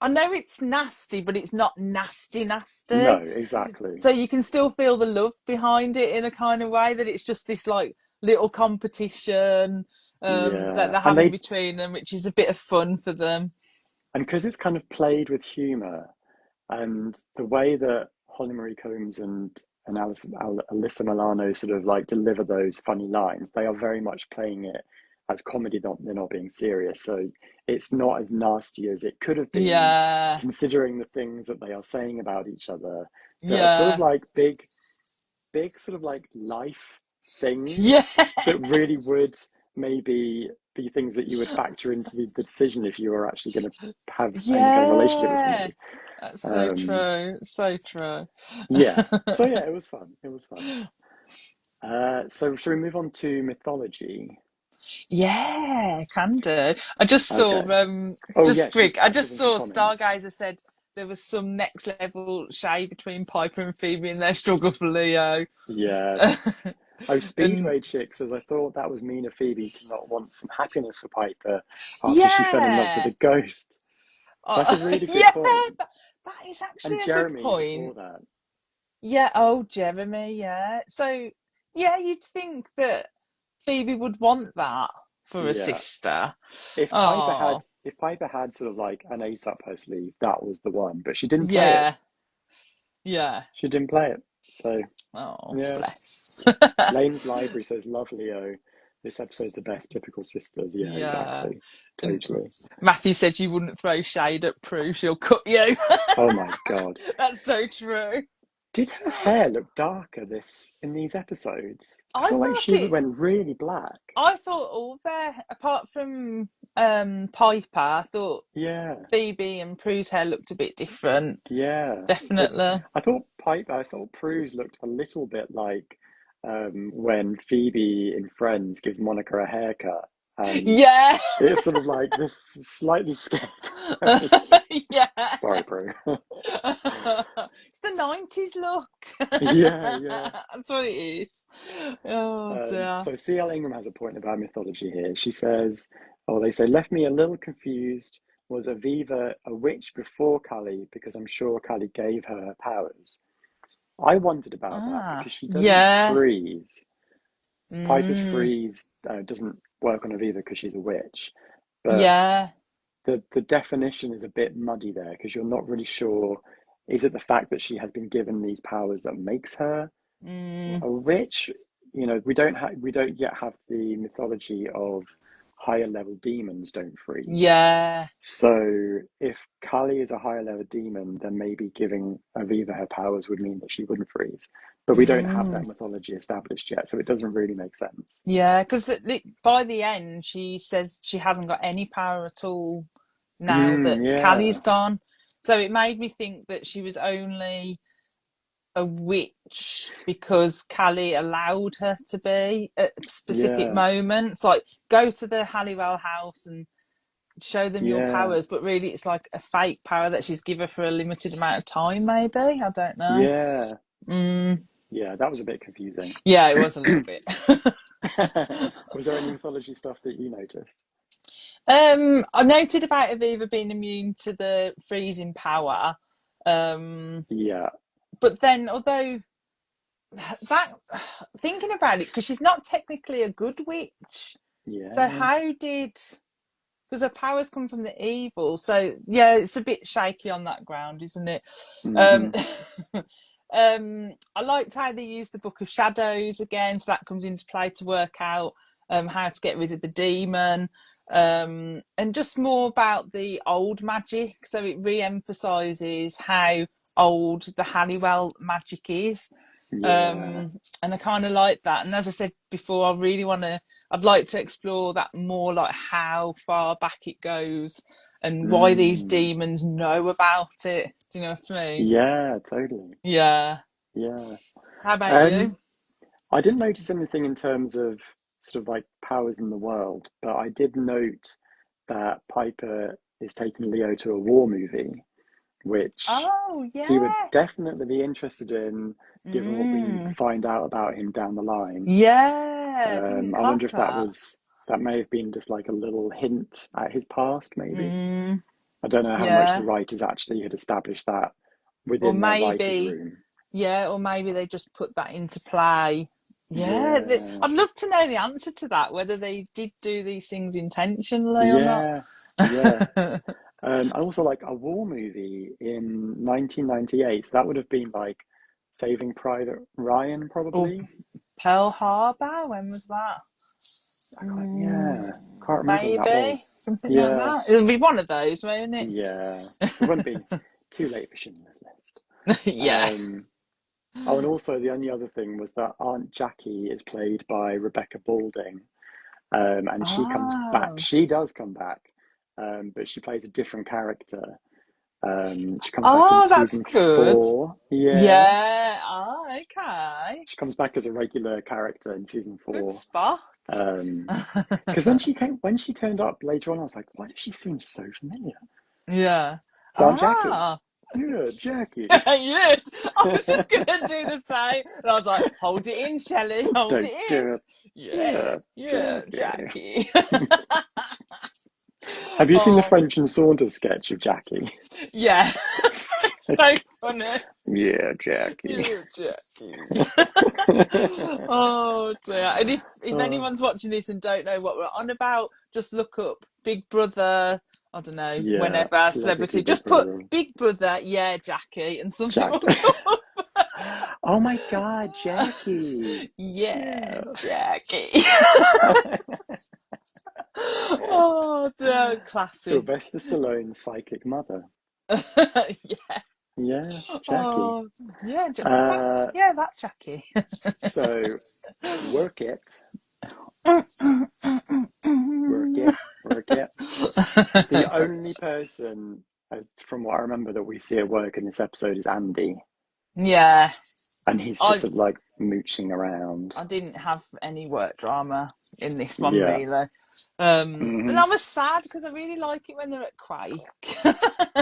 I know it's nasty, but it's not nasty No, nasty. exactly. So you can still feel the love behind it in a kind of way, that it's just this like little competition that Yeah. they're And having they between them, which is a bit of fun for them. and because it's kind of played with humor and the way that Holly Marie Combs and Alyssa Milano sort of like deliver those funny lines, they are very much playing it as comedy. They're not being serious, so it's not as nasty as it could have been, Yeah. considering the things that they are saying about each other that are sort of Yeah. like big sort of like life Yeah. things that really would maybe be things that you would factor into the decision if you were actually going to have any kind of relationship with Yeah. somebody. That's so Um, true. So true. yeah. So yeah, it was fun. It was fun. So should we move on to mythology? Yeah, can do. I just saw Okay. Oh just yes, quick, you've I actually just given some saw comments. Stargazer said there was some next level shade between Piper and Phoebe in their struggle for Leo. Yes. Oh, And Speedway Chick says, I thought that was mean of Phoebe to not want some happiness for Piper after she fell in love with yeah. a ghost. That's a really good Yeah, point. that is And actually a good Jeremy point. before that. Yeah, oh Jeremy, yeah. So yeah, you'd think that Phoebe would want that for a Yeah. sister. If Piper Oh, had if Piper had sort of like an ace up her sleeve, that was the one. But she didn't play it. yeah, yeah. She didn't play it. So Oh, yeah. bless. Lane's Library says, love Leo. This episode's the best typical sisters. Yeah, Yeah. exactly. And Totally. Matthew said you wouldn't throw shade at Prue, she'll cut you. Oh my God. That's so true. Did her hair look darker this in these episodes? I I feel like thought she it went really black. I thought all their, apart from Piper, I thought Yeah, Phoebe and Prue's hair looked a bit different. yeah. Well, Definitely. I thought Prue's looked a little bit like when Phoebe in Friends gives Monica a haircut, and Yeah. it's sort of like this slightly scary. Yeah. Sorry, Prue. It's the 90s look. Yeah, yeah. That's what it is. Oh dear. So CL Ingram has a point about mythology here. She says, "Oh, they say left me a little confused. Was Aviva a witch before Callie? Because I'm sure Callie gave her powers." I wondered about that Ah, because she doesn't yeah. freeze. Piper's Mm, freeze doesn't work on Aviva because she's a witch, but yeah. the definition is a bit muddy there because you're not really sure. Is it the fact that she has been given these powers that makes her Mm, a witch? We don't yet have the mythology of higher level demons don't freeze. yeah. So if Kali is a higher level demon, then maybe giving Aviva her powers would mean that she wouldn't freeze. But we don't have Mm, that mythology established yet, so it doesn't really make sense. yeah, because by the end, she says she hasn't got any power at all now that Callie's Yeah, gone. So it made me think that she was only a witch because Callie allowed her to be at specific yeah, moments. Like, go to the Halliwell house and show them your yeah, powers, but really it's like a fake power that she's given for a limited amount of time, maybe. I don't know. yeah, Mm, yeah. That was a bit confusing. yeah, it was a little bit. Was there any mythology stuff that you noticed? I noted about Aviva being immune to the freezing power. Um, Yeah, but then, although that thinking about it, because she's not technically a good witch. Yeah. So how did? Because her powers come from the evil. So yeah, it's a bit shaky on that ground, isn't it? Mm-hmm. I liked how they used the Book of Shadows again, so that comes into play to work out how to get rid of the demon. And just more about the old magic. So it re-emphasizes how old the Halliwell magic is. Yeah. And I kind of like that. And as I said before, I'd like to explore that more, like how far back it goes and why these demons know about it. Do you know what I mean? Yeah, totally. Yeah. Yeah. How about you? I didn't notice anything in terms of sort of like powers in the world, but I did note that Piper is taking Leo to a war movie, which Oh, he would yeah. definitely be interested in, given what we find out about him down the line. Yeah, didn't I clock wonder if that. that may have been just like a little hint at his past, maybe. I don't know how much the Yeah. writers actually had established that Or within their writers' maybe, room. yeah, or maybe they just put that into play. Yeah, Yeah, I'd love to know the answer to that, whether they did do these things intentionally or not. yeah, yeah. And also like a war movie in 1998. So that would have been like Saving Private Ryan, Or probably. Pearl Harbor, when was that? Can't remember when that Maybe was. something like Yeah, that. It'll be one of those, won't it? yeah. It wouldn't be too late for Schindler's List. Yeah. Um, oh, and also the only other thing was that Aunt Jackie is played by Rebecca Balding, and she comes back. Oh. She does come back, but she plays a different character. She comes back in Oh, that's season good. 4. Yeah, Yeah. Oh, okay. she comes back as a regular character in season Good 4. spot. Because when she turned up later on, I was like, why does she seem so familiar? Yeah. It's Aunt Jackie. Ah. Yeah, Jackie. Yeah. I was just gonna do the same. And I was like, hold it in, Chelley, hold Don't it in. do it. Yeah, Yeah, yeah, Jackie. Jackie. Have you seen the Oh, French and Saunders sketch of Jackie? yeah. So funny. Yeah, Jackie. Yeah, Jackie. Oh dear. And if anyone's watching this and don't know what we're on about, just look up Big Brother, I don't know, Yeah, whenever, Celebrity celebrity. Big Just put Brother. Big Brother, yeah, Jackie, and something Jack. will come up. Oh my God, Jackie. Yeah, Yeah. Jackie. Oh dear, classic. Sylvester Stallone's psychic mother. Yeah. Yeah, Jackie. Oh, yeah, Uh, yeah, that's Jackie. so work it, work it, work it. The only person, from what I remember, that we see at work in this episode is Andy, Yeah, and he's just I sort of like mooching around. I didn't have any work drama in this one Yeah. really. And Hmm. I was sad because I really like it when they're at Crake.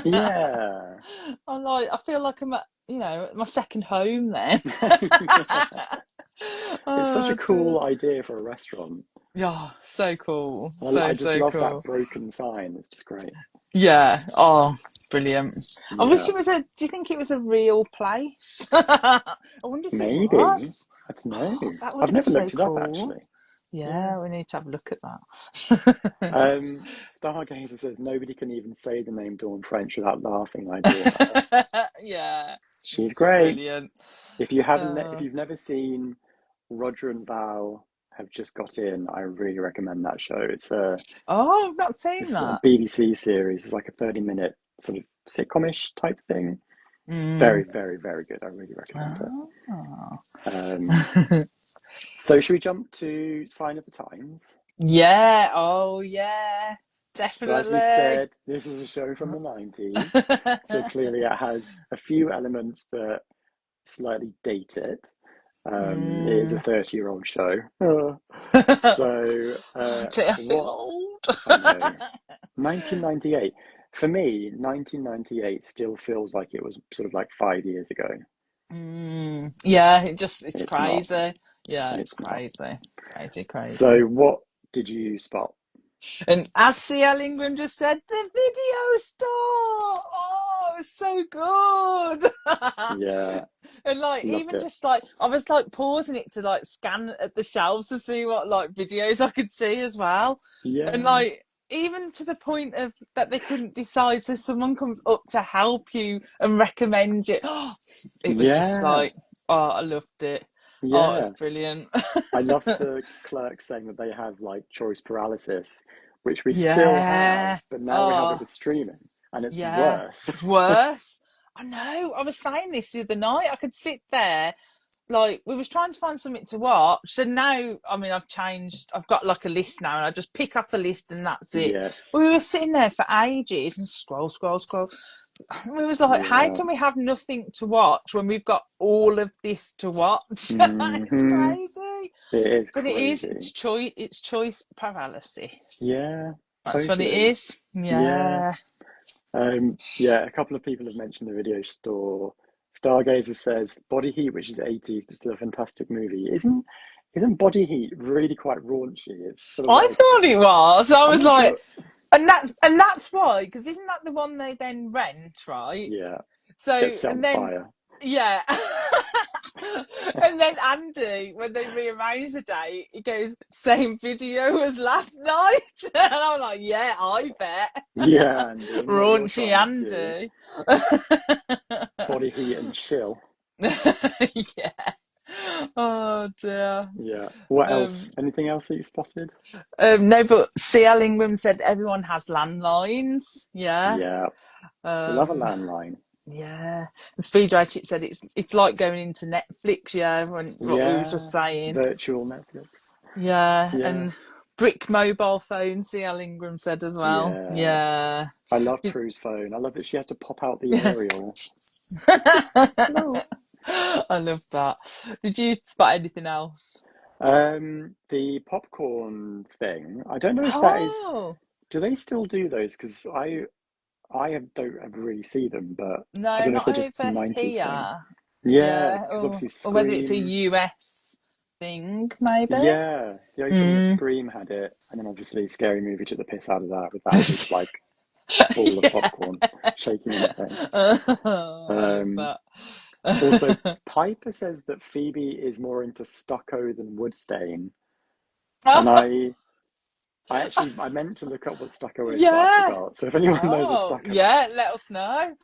Yeah. I feel like I'm at, my second home then. It's such a Oh dear. cool idea for a restaurant. Yeah, so cool. And I So, just so love that cool. broken sign. It's just great. Yeah. Oh, brilliant. I wish Yeah. it was do you think it was a real place? I wonder if it Maybe. was. I don't know. That would I've have been never so looked it up cool. actually. Yeah. Yeah, we need to have a look at that. Stargazer says nobody can even say the name Dawn French without laughing. I adore her. Yeah, She's great. brilliant. If you've never seen Roger and Val have just got in, I really recommend that show. Oh, I've not seen It's a that. BBC series. It's like a 30-minute sort of sitcomish type thing. Very, Mm. very, very good. I really recommend it. Oh. So should we jump to Sign of the Times? Yeah. Oh, yeah. So as we Definitely. said, this is a show from the 90s. So clearly it has a few elements that slightly date it. It is a 30-year-old show. So I feel what old. I know. 1998. For me, 1998 still feels like it was sort of like 5 years ago. Yeah, it's It's not. crazy. Yeah, it's It's not. crazy. Crazy, crazy. So what did you spot? And as C.L. Ingram just said, the video store. Oh, it was so good. Yeah, And like, loved even it. just like, I was like pausing it to like scan at the shelves to see what like videos I could see as well. And Yeah, like, even to the point of that they couldn't decide, so someone comes up to help you and recommend you. It was just yeah, like, oh, I loved it. Oh, it was yeah. brilliant. I loved the clerks saying that they have like choice paralysis, which we still have, Yeah. but now we have it Oh, with streaming, and it's yeah. worse. It's worse. I know. I was saying this the other night. I could sit there, like, we was trying to find something to watch. So now, I mean, I've changed. I've got like a list now, and I just pick up a list, and that's it. Yes. We were sitting there for ages and scroll, scroll, scroll. We was like, how Yeah. can we have nothing to watch when we've got all of this to watch? It's Hmm. crazy. It is But it is. crazy. It's choice paralysis. Yeah, That's what it totally. is. Yeah. Yeah. Yeah, a couple of people have mentioned the video store. Stargazer says Body Heat, which is 80s, but still a fantastic movie. Isn't Body Heat really quite raunchy? It's sort of I like thought it was. I I'm was not like, sure. and that's why, because isn't that the one they then rent, right? Yeah, So gets set on and then fire. yeah, and then Andy, when they rearrange the date, he goes same video as last night, and I'm like, yeah, I bet. Yeah, Andy, what you're Raunchy trying to do. Andy. Body Heat and chill. Yeah. Oh dear. Yeah. What Um, else? Anything else that you spotted? no, but C.L. Ingram said everyone has landlines. Yeah. Yeah, love a Um, landline. yeah. And Speed Ratchet said it's like going into Netflix. Yeah, when what we were just Yeah, saying. virtual Netflix. Yeah, Yeah, and brick mobile phone. C.L. Ingram said as well. yeah. Yeah. I love Prue's phone. I love that she has to pop out the aerial. Hello. I love that. Did you spot anything else? The popcorn thing. I don't know if that is. Oh Do they still do those? Because don't ever really see them, but I no, don't know if not they're just a over 90s thing. here. Yeah, Yeah, because obviously or whether it's a Scream. US thing, maybe. Yeah, the opening of Mm. Scream had it, and then obviously Scary Movie took the piss out of that with that big like ball of Yeah. popcorn shaking in the thing. I love Um, Also, that. Piper says that Phoebe is more into stucco than wood stain, and Oh, I meant to look up what stucco is, but I yeah. forgot. So if anyone knows what Oh, stucco yeah. is, Let us know.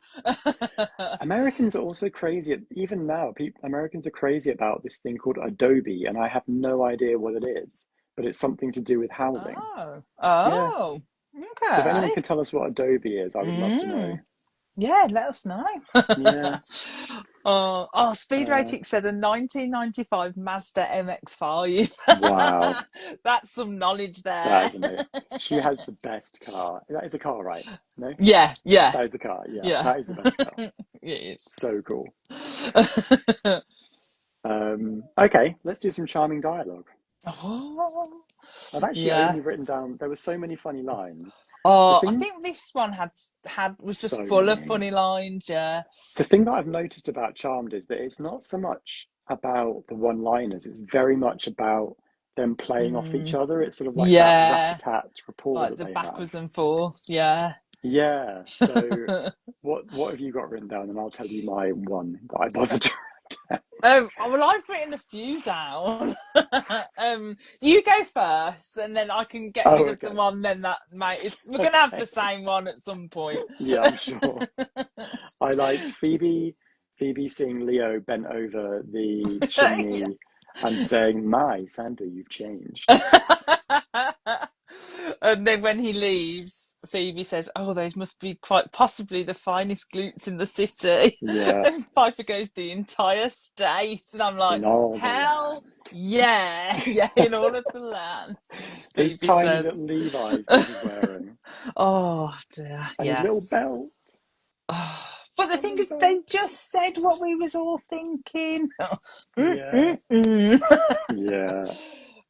Americans are also crazy. Even now, Americans are crazy about this thing called Adobe, and I have no idea what it is, but it's something to do with housing. Oh, Yeah. oh, So if anyone okay. can tell us what Adobe is, I would love to know. Mm. Yeah, let us know. Yeah. Speed Uh, Rating said a 1995 Mazda MX-5. wow. That's some knowledge That there. is amazing. She has the best car. That is a car, right? No? Yeah, yeah, That is the car. Yeah, yeah. that is the best car. It So cool. is. Okay, let's do some charming dialogue. Oh, I've actually only written yes. down, there were so many funny lines. The Oh, I thing, think this one was just so full of many. funny lines. Yeah. The thing that I've noticed about Charmed is that it's not so much about the one-liners, it's very much about them playing off each Mm, other. It's sort of like that yeah. rat-a-tat rapport Like that the they have. backwards and forth. Yeah. Yeah, so what have you got written down? And I'll tell you my one that I bothered to write down. Well, I've written a few down. You go first, and then I can get Oh, rid of the okay. one. Then we're gonna have the Okay. same one at some point. Yeah, I'm sure. I liked Phoebe seeing Leo bent over the chimney and saying, "My Santa, you've changed." And then when he leaves, Phoebe says, "Oh, those must be quite possibly the finest glutes in the city." Yeah, And Piper goes, "The entire state," and I'm like, in all the "Hell land. yeah, yeah, in all of the land." Those Phoebe tiny says. little Levi's that he's wearing, Oh dear, and his little yes. belt. Oh, but the That thing little is, they belt. just said what we was all thinking. Yeah, Mm-mm-mm. yeah.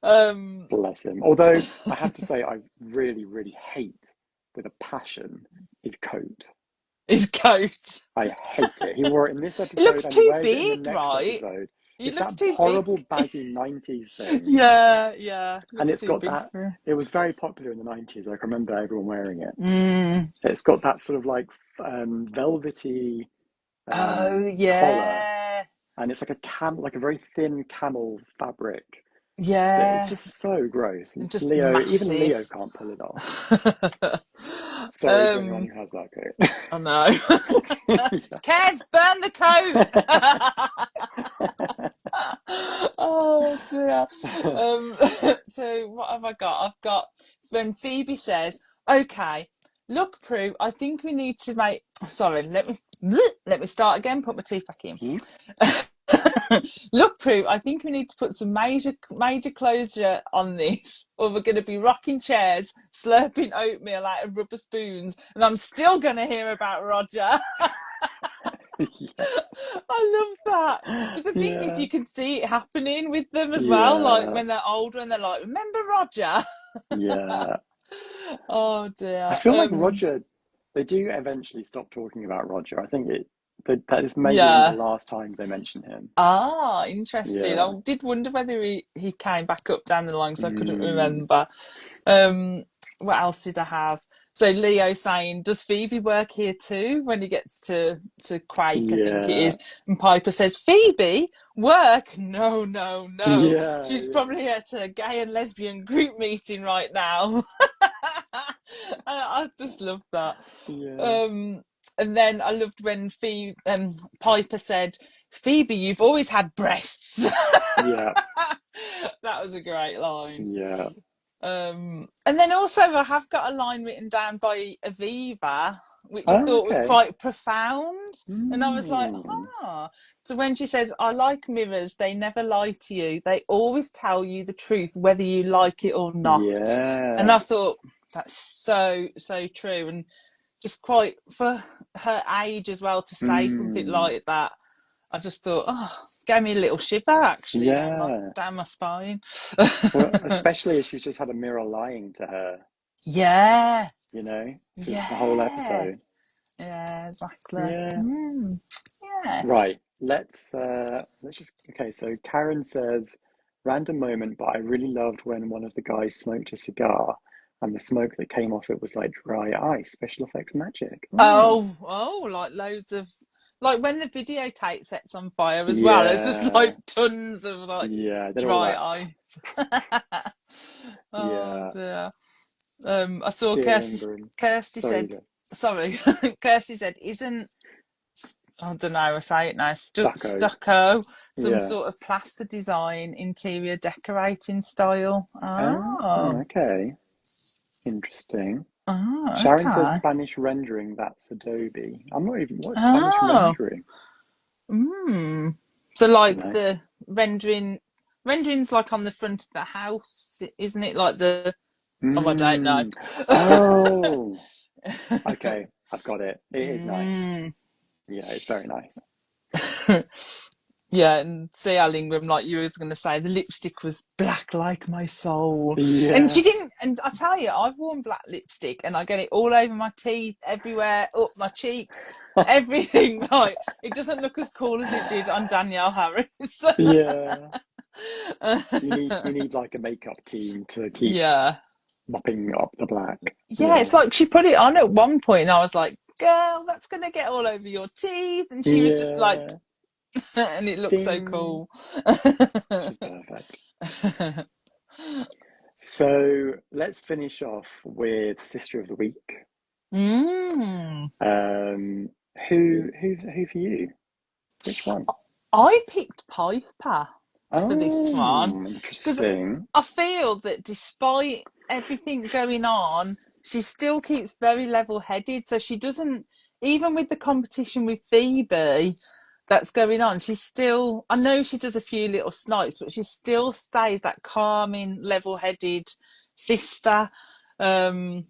um, Bless him. Although I have to say, I really, really hate with a passion his coat. his coat. I hate it. He wore it in this It episode looks and he too wears it in the big, next right? episode. It's that horrible baggy 90s thing. Yeah. And it's got that. It was very popular in the 90s. Like, I remember everyone wearing it. It's got that sort of like velvety collar, and it's like like a very thin camel fabric. Yeah, it's just so gross. And just Leo, massive. even Leo can't pull it off. Sorry to anyone who has that coat. I know. Kev, burn the coat. Oh dear. So what have I got? I've got when Phoebe says, "Okay, look, Prue, I think we need to make." Sorry, let me start again. Put my teeth back in. Look, Prue, I think we need to put some major closure on this, or we're going to be rocking chairs, slurping oatmeal out of rubber spoons, and I'm still going to hear about Roger. I love that. Because the thing is, you can see it happening with them as well. Like when they're older and they're like, "Remember Roger?" Yeah. Oh dear. I feel like Roger. They do eventually stop talking about Roger. I think that is maybe one of the last times they mention him. Ah, interesting. I did wonder whether he came back up down the line, because I couldn't remember. What else did I have? So Leo saying, "Does Phoebe work here too?" When he gets to Quake, I think it is. And Piper says, "Phoebe work? No. She's probably at a gay and lesbian group meeting right now." I just love that. And then I loved when Piper said, "Phoebe, you've always had breasts." Yeah. That was a great line. Yeah. And then also I have got a line written down by Aviva, which I thought was quite profound. And I was like, So when she says, "I like mirrors, they never lie to you. They always tell you the truth, whether you like it or not." And I thought, that's so true. And just quite, for her age as well, to say something like that, I just thought, gave me a little shiver, actually, down my spine. Well, especially as she's just had a mirror lying to her. Yeah. Through the whole episode. Yeah, exactly. Yeah. Right. Let's just. Okay, so Karen says, "Random moment, but I really loved when one of the guys smoked a cigar, and the smoke that came off it was like dry ice. Special effects magic." Oh, like loads of, like when the videotape sets on fire as well. It's just like tons of like dry ice. Dear. I saw Kirsty said, sorry, Kirsty said, "Isn't," I don't know, I say it now, stucco some sort of plaster design, interior decorating style? Okay. Interesting. Sharon says Spanish rendering, that's Adobe. I'm not even, what's Spanish rendering? So like the rendering's like on the front of the house, isn't it? Like the, I don't know. Oh, okay, I've got it. It is nice. Yeah, it's very nice. Yeah, and see, Allingham, like you was going to say, the lipstick was black like my soul. Yeah. And she didn't, and I tell you, I've worn black lipstick and I get it all over my teeth, everywhere, up my cheeks, everything. Like, it doesn't look as cool as it did on Danielle Harris. Yeah. You need like a makeup team to keep mopping up the black. Yeah, it's like she put it on at one point and I was like, "Girl, that's going to get all over your teeth." And she was just like, and it looks so cool. She's perfect. So let's finish off with Sister of the Week. Who for you? Which one? I picked Piper for this one. Interesting. I feel that despite everything going on, she still keeps very level-headed. So she doesn't, even with the competition with Phoebe that's going on, she's still, I know she does a few little snipes, but she still stays that calming, level-headed sister. In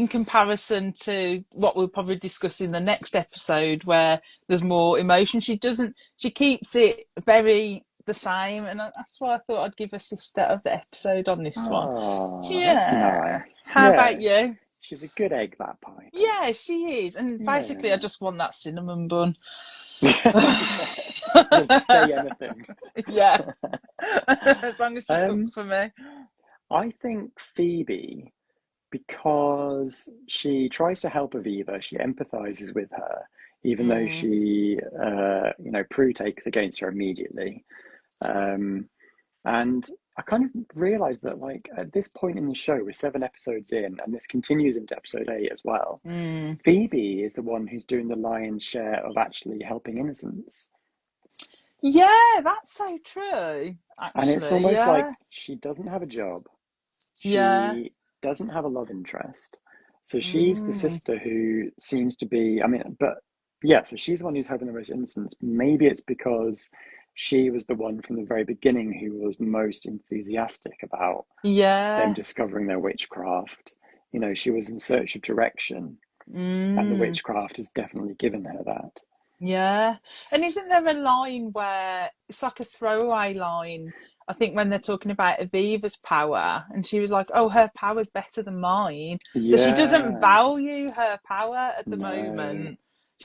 comparison to what we'll probably discuss in the next episode, where there's more emotion, she keeps it very the same, and that's why I thought I'd give a sister of the episode on this one. That's nice. How about you? She's a good egg, that Piper. Yeah, she is. And basically I just want that cinnamon bun. He'll say anything. Yeah. As long as she cooks for me. I think Phoebe, because she tries to help Aviva, she empathizes with her, even though she, Prue takes against her immediately. And I kind of realized that, like, at this point in the show, we're 7 episodes in, and this continues into episode 8 as well. Phoebe is the one who's doing the lion's share of actually helping innocents. Yeah, that's so true. Actually, and it's almost like she doesn't have a job. She doesn't have a love interest. So she's the sister who seems to be, so she's the one who's helping the most innocents. Maybe it's because she was the one from the very beginning who was most enthusiastic about them discovering their witchcraft. You know, she was in search of direction, and the witchcraft has definitely given her that. Yeah. And isn't there a line where it's like a throwaway line? I think when they're talking about Aviva's power, and she was like, "Oh, her power's better than mine." So she doesn't value her power at the moment.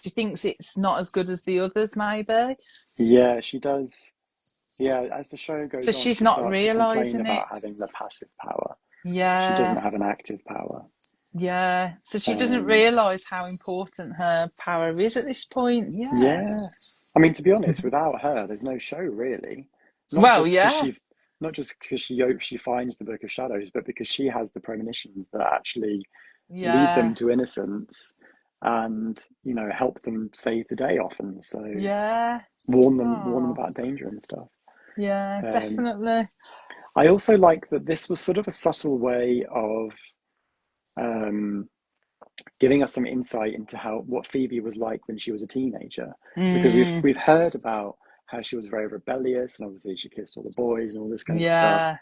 She thinks it's not as good as the others, maybe. Yeah, she does. Yeah, as the show goes on, she's she not starts to complain about having the passive power. Yeah. She doesn't have an active power. Yeah. So she doesn't realise how important her power is at this point. Yeah. Yeah. I mean, to be honest, without her, there's no show really. Not just because she finds the Book of Shadows, but because she has the premonitions that actually lead them to innocence and, you know, help them save the day often. So warn them about danger and stuff. Yeah, definitely. I also like that this was sort of a subtle way of giving us some insight into what Phoebe was like when she was a teenager, because we've heard about how she was very rebellious, and obviously she kissed all the boys and all this kind of stuff.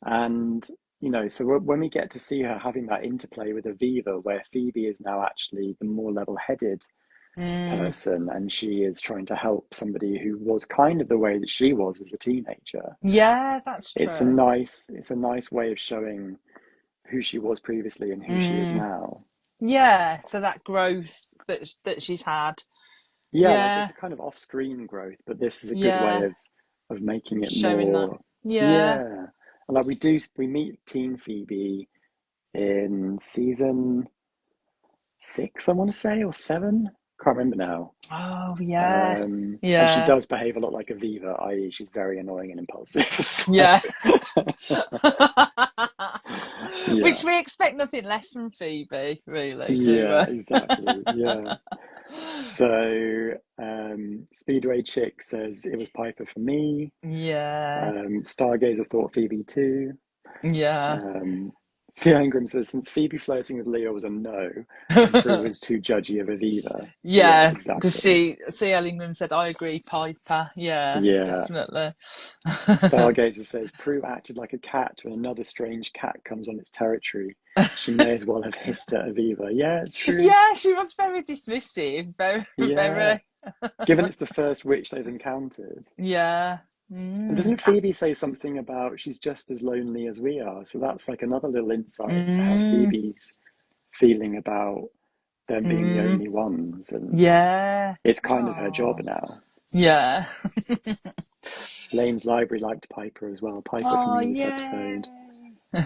And you know, so when we get to see her having that interplay with Aviva, where Phoebe is now actually the more level-headed person, and she is trying to help somebody who was kind of the way that she was as a teenager. Yeah, that's true. It's a nice way of showing who she was previously and who she is now. Yeah, so that growth that she's had. Yeah, like there's a kind of off-screen growth, but this is a good way of making it showing more. That. Yeah. And like we meet teen Phoebe in season 6, I want to say, or 7. Can't remember now. Oh yeah. And she does behave a lot like Aviva, i.e., she's very annoying and impulsive. So. Yeah. Which we expect nothing less from Phoebe, really. Yeah, exactly. Yeah. So Speedway Chick says it was Piper for me. Yeah. Stargazer thought Phoebe too. Yeah. Sia Ingram says since Phoebe flirting with Leo was a no, and Prue was too judgy of Aviva. Yeah, exactly. Because Sia Ingram said, "I agree, Piper." Yeah, definitely. Stargazer says Prue acted like a cat when another strange cat comes on its territory. She may as well have hissed at Aviva. Yeah, it's true. Yeah, she was very dismissive. Very. Given it's the first witch they've encountered. Yeah. And doesn't Phoebe say something about she's just as lonely as we are? So that's like another little insight into how Phoebe's feeling about them being the only ones. And it's kind of her job now. Yeah. Lane's Library liked Piper as well. Piper for me this episode.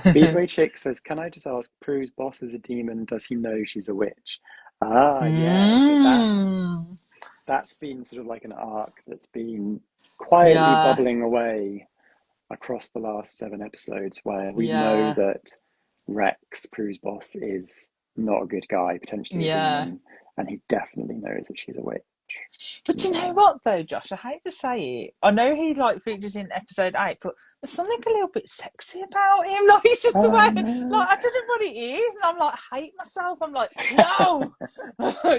Speedway Chick says, can I just ask, Prue's boss is a demon. Does he know she's a witch? So that's been sort of like an arc that's been quietly bubbling away across the last 7 episodes, where we know that Rex, Prue's boss, is not a good guy, potentially a demon, and he definitely knows that she's a witch. But you know what though, Josh? I hate to say it. I know he like features in episode 8, but there's something a little bit sexy about him. Like he's just the way, like I don't know what it is, and I'm like hate myself. I'm like, no,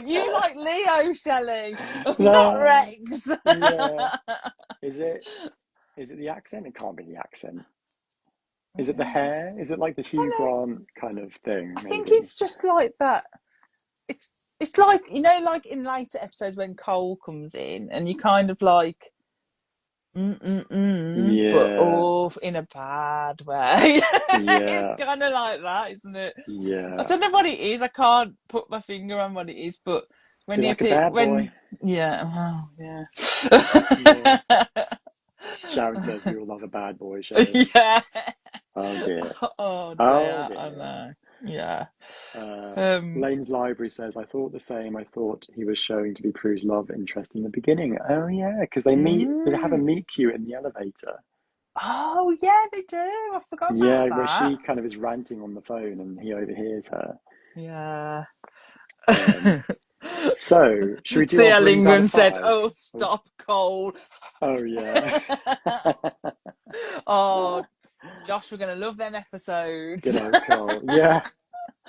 you like Leo, Chelley, not Rex. Is it the accent? It can't be the accent. Is it the hair? Is it like the Hugh Grant kind of thing? I think it's just like that. It's like, you know, like in later episodes when Cole comes in and you kind of like, but all in a bad way. It's kind of like that, isn't it? Yeah. I don't know what it is. I can't put my finger on what it is, but When Be you like a pick, bad boy. yeah, oh, yeah. Yeah. Sharon says we all love a bad boy, Shelley. Yeah. Oh dear. Oh Oh dear, I dear. know. Yeah. Uh, Um, Lane's Library says, I thought the same. I thought he was showing to be Prue's love interest in the beginning. Oh yeah, because they have a mm. meet cute in the elevator. Oh yeah, they do. I forgot about Yeah, where that. she kind of is ranting on the phone and he overhears her. Yeah. Um, so, should we do our Sia brooms out of Lingren said, five? "Oh, Oh, stop, Cole." oh yeah. Oh, Josh, we're gonna love them episodes. Good old Cole. Yeah,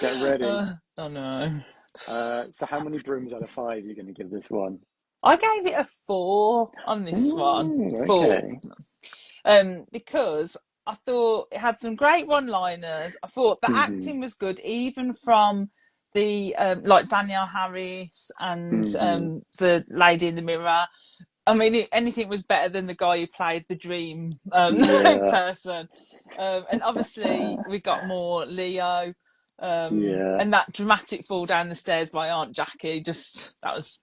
get ready. Oh no. So how many brooms out of five are you going to give this one? I gave it a 4 on this one. Ooh, 4. okay. Because I thought it had some great one-liners. I thought the Hmm. acting was good, even from the like Danielle Harris and Hmm. the lady in the mirror. I mean, anything was better than the guy who played the dream Yeah. person. And obviously, we got more Leo. Yeah. And that dramatic fall down the stairs by Aunt Jackie, just that was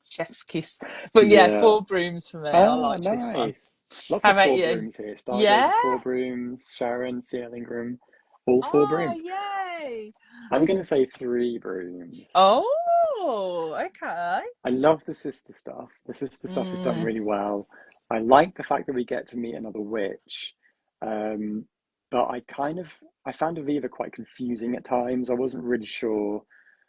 chef's kiss. But yeah, Yeah. 4 brooms for me. I Ah, liked this one. nice. Lots How of about four you? brooms here. Yeah. Stargazer, four brooms. Sharon, Sailing Room, all four Oh, brooms. yay. I'm going to say three brooms. Oh, okay. I love the sister stuff. The sister stuff is done Mm, really well. I like the fact that we get to meet another witch. Um, but I found Aviva quite confusing at times. I wasn't really sure.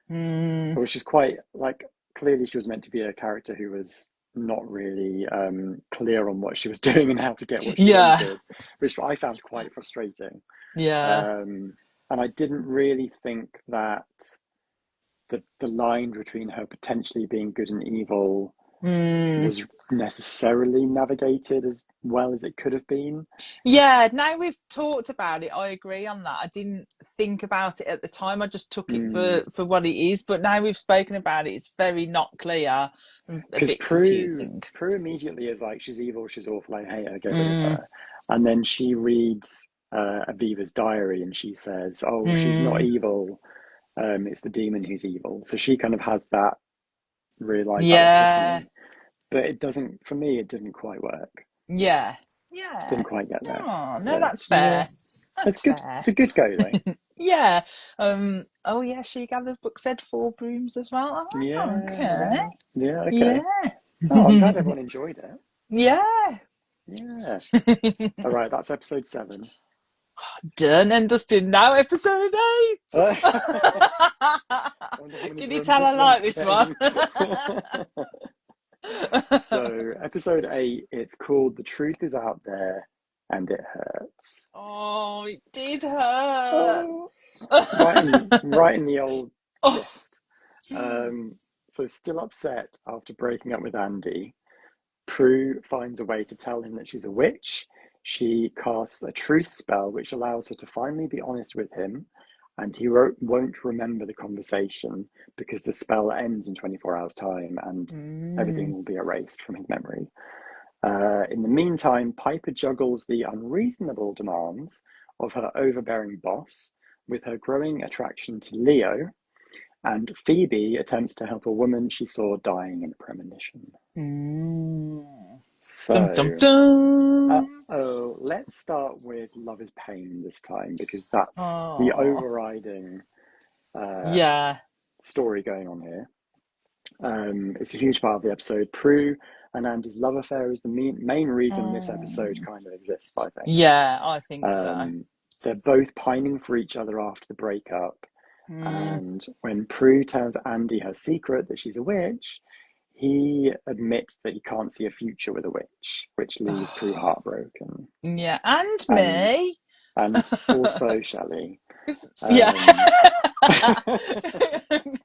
mm, Which is quite like clearly she was meant to be a character who was not really clear on what she was doing and how to get what she yeah, wanted, which I found quite frustrating. yeah. Um, and I didn't really think that the line between her potentially being good and evil Mm. was necessarily navigated as well as it could have been. Yeah, now we've talked about it, I agree on that. I didn't think about it at the time. I just took it for what it is. But now we've spoken about it, it's very not clear and a Because bit confusing. Prue immediately is like, she's evil, she's awful, I hate her, get rid of Mm, her. And then she reads Aviva's diary and she says, oh, she's not mm, evil, it's the demon who's evil. So she kind of has that that yeah, epiphany. But it doesn't, for me, it didn't quite work. yeah, yeah. Didn't quite get there. Oh, no, But that's yeah, fair. it's That's good. fair. It's a good go though. Yeah. Oh yeah, She Gathers book said 4 brooms as well. Oh, Yeah, okay. yeah, yeah, okay. Yeah. Oh, I'm glad everyone enjoyed it. Yeah. Yeah. All right, that's episode 7. Done and dusted. Now episode 8. I wonder how many Can you brooms tell I this one's like this one? getting. So, episode 8, it's called The Truth Is Out There and It Hurts. Oh, it did hurt. Oh, right in the old Oh. chest. Um, so, still upset after breaking up with Andy, Prue finds a way to tell him that she's a witch. She casts a truth spell which allows her to finally be honest with him, and he won't remember the conversation because the spell ends in 24 hours' time and everything Mm. will be erased from his memory. In the meantime, Piper juggles the unreasonable demands of her overbearing boss with her growing attraction to Leo, and Phoebe attempts to help a woman she saw dying in a premonition. Mm. Dum dum So, dum. let's start with Love is Pain this time because that's the Oh. overriding uh, Yeah. story going on here. It's a huge part of the episode. Prue and Andy's love affair is the main reason this episode Mm. kind of exists, I think. Yeah, I think so. Um, they're both pining for each other after the breakup. Mm. And when Prue tells Andy her secret that she's a witch, he admits that he can't see a future with a witch, which leaves Prue Oh. heartbroken. Yeah, and And me. also Shelley. Yeah. Um,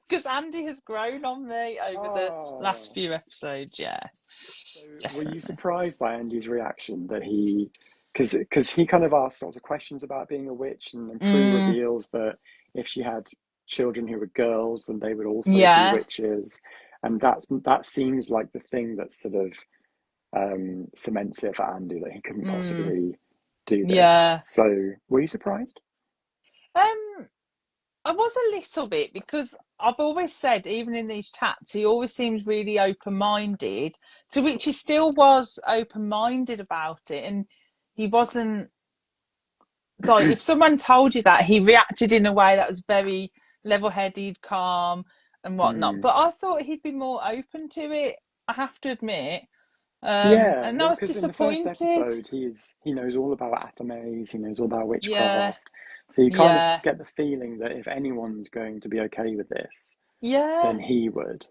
Because Andy has grown on me over the last oh, few episodes. Yeah, so were you definitely. surprised by Andy's reaction that because he kind of asked lots of questions about being a witch, and then Prue Mm, reveals that if she had children who were girls, then they would also be yeah. witches, and that seems like the thing that sort of cements it for Andy that he couldn't Mm, possibly do this. yeah. So were you surprised? Um, I was a little bit, because I've always said, even in these chats, he always seems really open-minded, to which he still was open-minded about it. And he wasn't, like, if someone told you that, he reacted in a way that was very level-headed, calm, and whatnot. But I thought he'd be more open to it, I have to admit. Yeah, And I well, was because in the first disappointed. episode, he knows all about atomes, he knows all about Yeah, witchcraft. So you kind of yeah, get the feeling that if anyone's going to be okay with this, yeah. then he would.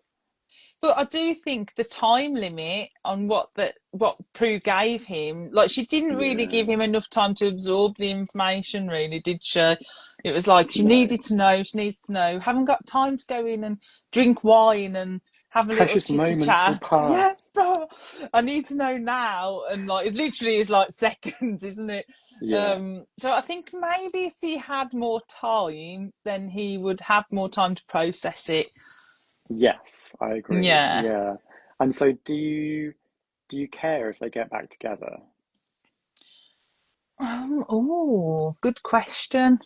But I do think the time limit on what Prue gave him, like, she didn't really give Yeah, him enough time to absorb the information, really, did she? It was like she no. needed to know, she needs to know. Haven't got time to go in and drink wine and These have a little precious chitty moments will chat. Yeah, pass. bro, I need to know now. And like, it literally is like seconds, isn't it? Yeah, So I think maybe if he had more time, then he would have more time to process it. yes, I agree. Yeah. Yeah. And so do you care if they get back together? Oh, good question.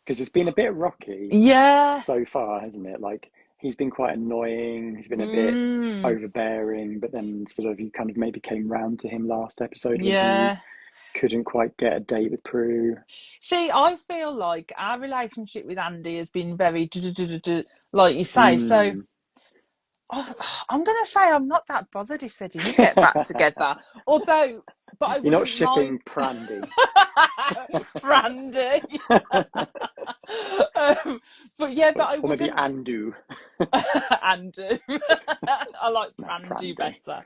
Because it's been a bit rocky Yeah. so far, hasn't it? Like he's been quite annoying, he's been a bit Mm, overbearing, but then sort of you kind of maybe came round to him last episode when he yeah. couldn't quite get a date with Prue. See, I feel like our relationship with Andy has been very, like you say. So Mm. I'm going to say I'm not that bothered if they didn't get back together. Although, but I You're not wouldn't mind. shipping Prandy. Brandy. But yeah, but I Or maybe wouldn't. Andu, Andu. I like not Brandy Prandy. better.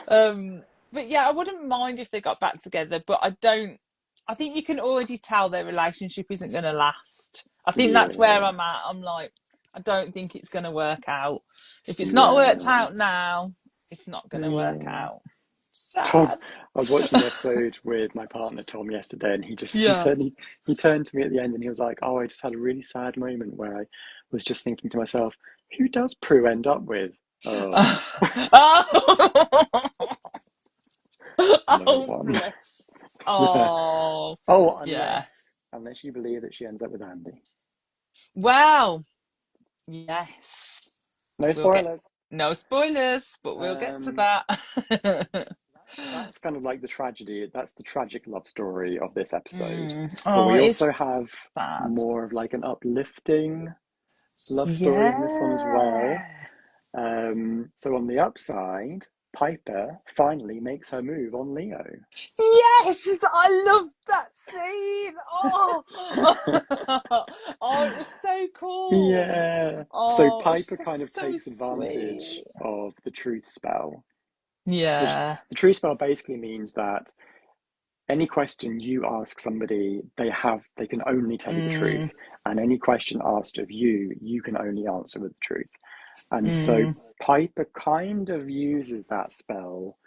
No. But yeah, I wouldn't mind if they got back together, but I don't. I think you can already tell their relationship isn't going to last. I think that's where Yeah, I'm at. I'm like, I don't think it's going to work out. If it's not worked yeah, out now, it's not going to work yeah. out. Tom, Sad. I was watching the episode with my partner Tom yesterday, and he Yeah. said he turned to me at the end and he was like, "Oh, I just had a really sad moment where I was just thinking to myself, who does Prue end up with? Oh, Oh, no oh one." bless. Yeah. Oh, Oh, yeah. unless you believe that she ends up with Andy. Well, yes. No We'll get spoilers. no spoilers, but we'll get to Um, that. that's kind of like the tragedy. That's the tragic love story of this episode. But Oh, we also it's have sad. more of like an uplifting love story in this one as well. Yeah. So on the upside, Piper finally makes her move on Leo. Yes, I love that scene. Oh, oh, it was so cool. Yeah. So Oh, Piper it's kind of so takes advantage sweet. of the truth spell, which Yeah. the truth spell basically means that any question you ask somebody, they can only tell you the Mm, truth. And any question asked of you, you can only answer with the truth. And so mm. Piper kind of uses that spell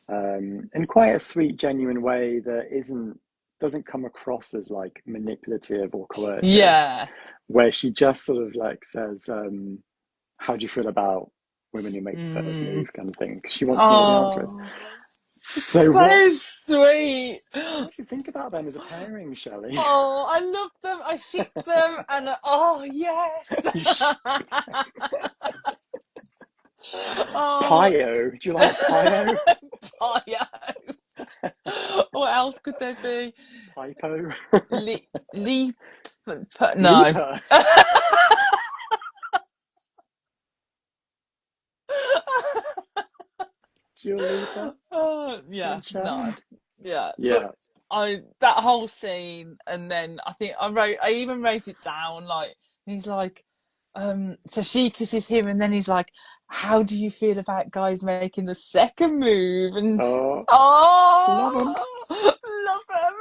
in quite a sweet, genuine way that doesn't come across as like manipulative or coercive, Yeah. where she just sort of like says, "How do you feel about women who make the first Mm. move?" kind of thing, because she wants to know what the answer is. Oh, So so sweet. what do you think about them as a pairing, Chelley? Oh, I love them. I ship them, and oh yes. Oh, Pio, do you like Pio? Pio. What else could there be? Pipo? Leap. No. Leaper? Dua Lipa Oh, yeah, in no, Charmed? yeah, but Yeah. I that whole scene, and then I think I even wrote it down. Like, he's like, so she kisses him, and then he's like, "How do you feel about guys making the second move?" And Oh, love oh, them. love them.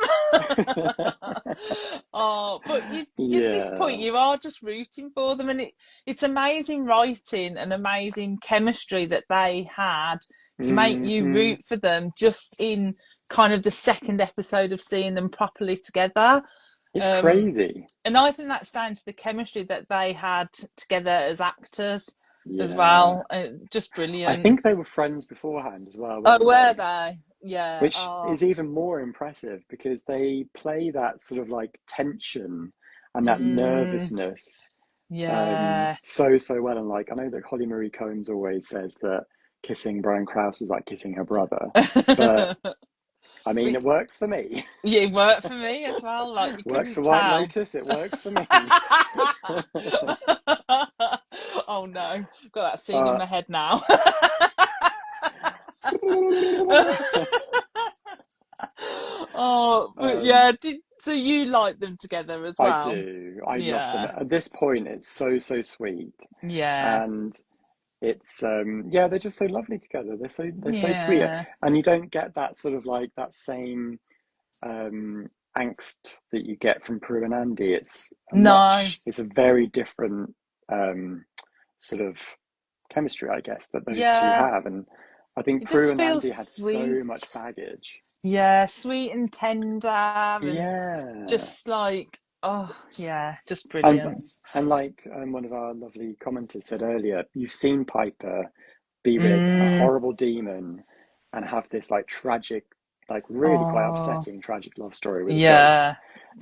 Oh, but you at this point Yeah. you are just rooting for them, and it's amazing writing and amazing chemistry that they had to make you Hmm. root for them just in kind of the second episode of seeing them properly together. It's Um, crazy. and I think that's down to the chemistry that they had together as actors as Yeah. well. Just I brilliant. think they were friends beforehand as well, Oh, weren't were they? they? Yeah. Which Oh, is even more impressive because they play that sort of like tension and that nervousness Yeah. so well. And like, I know that Holly Marie Combs always says that kissing Brian Krause is like kissing her brother, but I mean, it worked for me. Yeah, it worked for me as well. Like, you Works couldn't for White tell. Lotus, it works for me. Oh no, got that scene in my head now. Oh, but yeah, so you like them together as well? I do. I love them. At this point, it's so sweet. Yeah. And it's they're just so lovely together. They're so sweet. And you don't get that sort of like that same angst that you get from Prue and Andy. It's a very different sort of chemistry, I guess, that those two have. And I think Prue and Andy had so much baggage. Yeah, sweet and tender, and just like, oh yeah, just brilliant. And like one of our lovely commenters said earlier, you've seen Piper be with a horrible demon and have this like tragic, like really quite upsetting tragic love story with a ghost.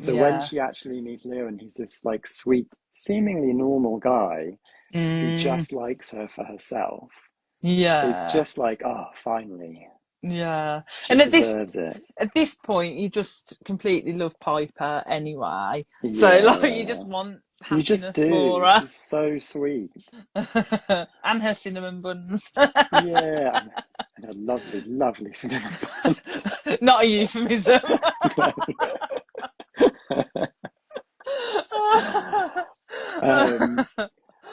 So when she actually meets Leo and he's this like sweet, seemingly normal guy who just likes her for herself, it's just like, oh, finally. Yeah, and at this point, you just completely love Piper anyway. So like, you just want happiness for her. She's so sweet, and her cinnamon buns. And her lovely cinnamon buns. Not a euphemism.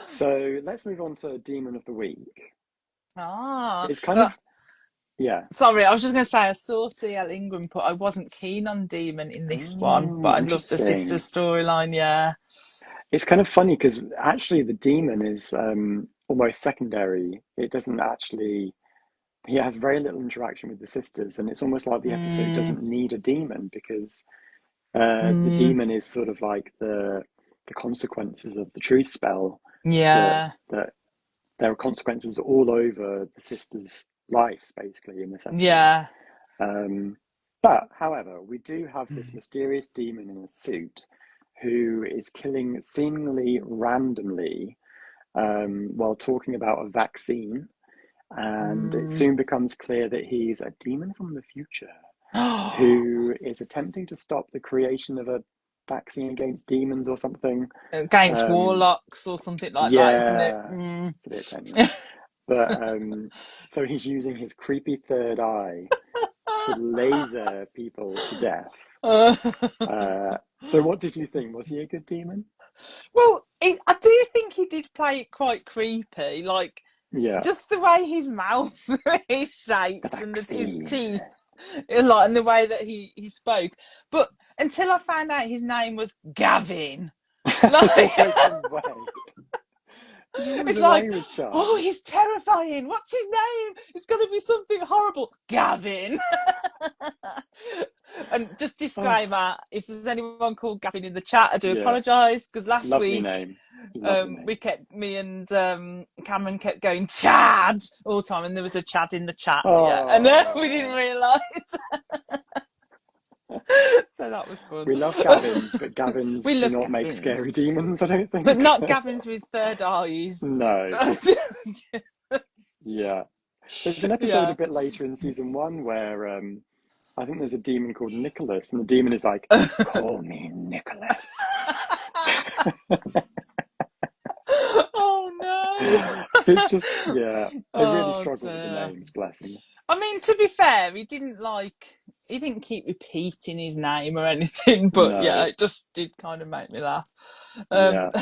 So let's move on to Demon of the Week. It's kind of. Yeah. Sorry, I was just going to say, I saw C.L. Ingram put I wasn't keen on Demon in this one, but I love the sister storyline, It's kind of funny because actually the Demon is almost secondary. It doesn't actually... He has very little interaction with the sisters, and it's almost like the episode doesn't need a demon because the demon is sort of like the consequences of the truth spell. That there are consequences all over the sisters' lives, basically, in this episode. But, however, we do have this mysterious demon in a suit who is killing seemingly randomly while talking about a vaccine. And it soon becomes clear that he's a demon from the future who is attempting to stop the creation of a vaccine against demons or something. Against warlocks or something like that, isn't it? It's a bit tenuous. But so he's using his creepy third eye to laser people to death. So what did you think? Was he a good demon? Well, I do think he did play it quite creepy. Like, just the way his mouth is shaped and his teeth, like, and the way that he spoke. But until I found out his name was Gavin, like, it's like, oh, he's terrifying. What's his name? It's going to be something horrible. Gavin. And just disclaimer, if there's anyone called Gavin in the chat, I do apologise, because last week me and Cameron kept going Chad all the time, and there was a Chad in the chat, and we didn't realise. So that was fun. We love Gavins, but Gavins do not make scary demons, I don't think. But not Gavins with third eyes. No. There's an episode a bit later in season 1 where I think there's a demon called Nicholas, and the demon is like, call me Nicholas. Oh no. It's just, they really struggle with the names, bless him. I mean, to be fair, he didn't keep repeating his name or anything, but it just did kind of make me laugh. But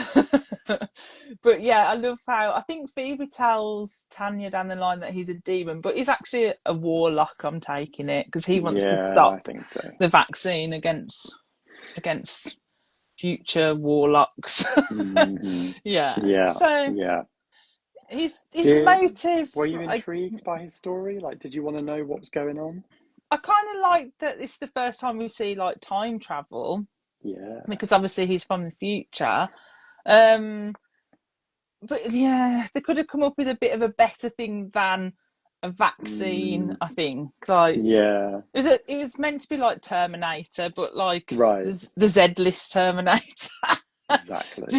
I love how, I think Phoebe tells Tanya down the line that he's a demon, but he's actually a warlock, I'm taking it, because he wants to stop the vaccine against future warlocks. His motive... Were you intrigued by his story? Like, did you want to know what was going on? I kind of like that it's the first time we see, like, time travel. Yeah. Because obviously he's from the future. But, they could have come up with a bit of a better thing than a vaccine, I think. Like, it was meant to be like Terminator, but, like, the Z-list Terminator. Exactly.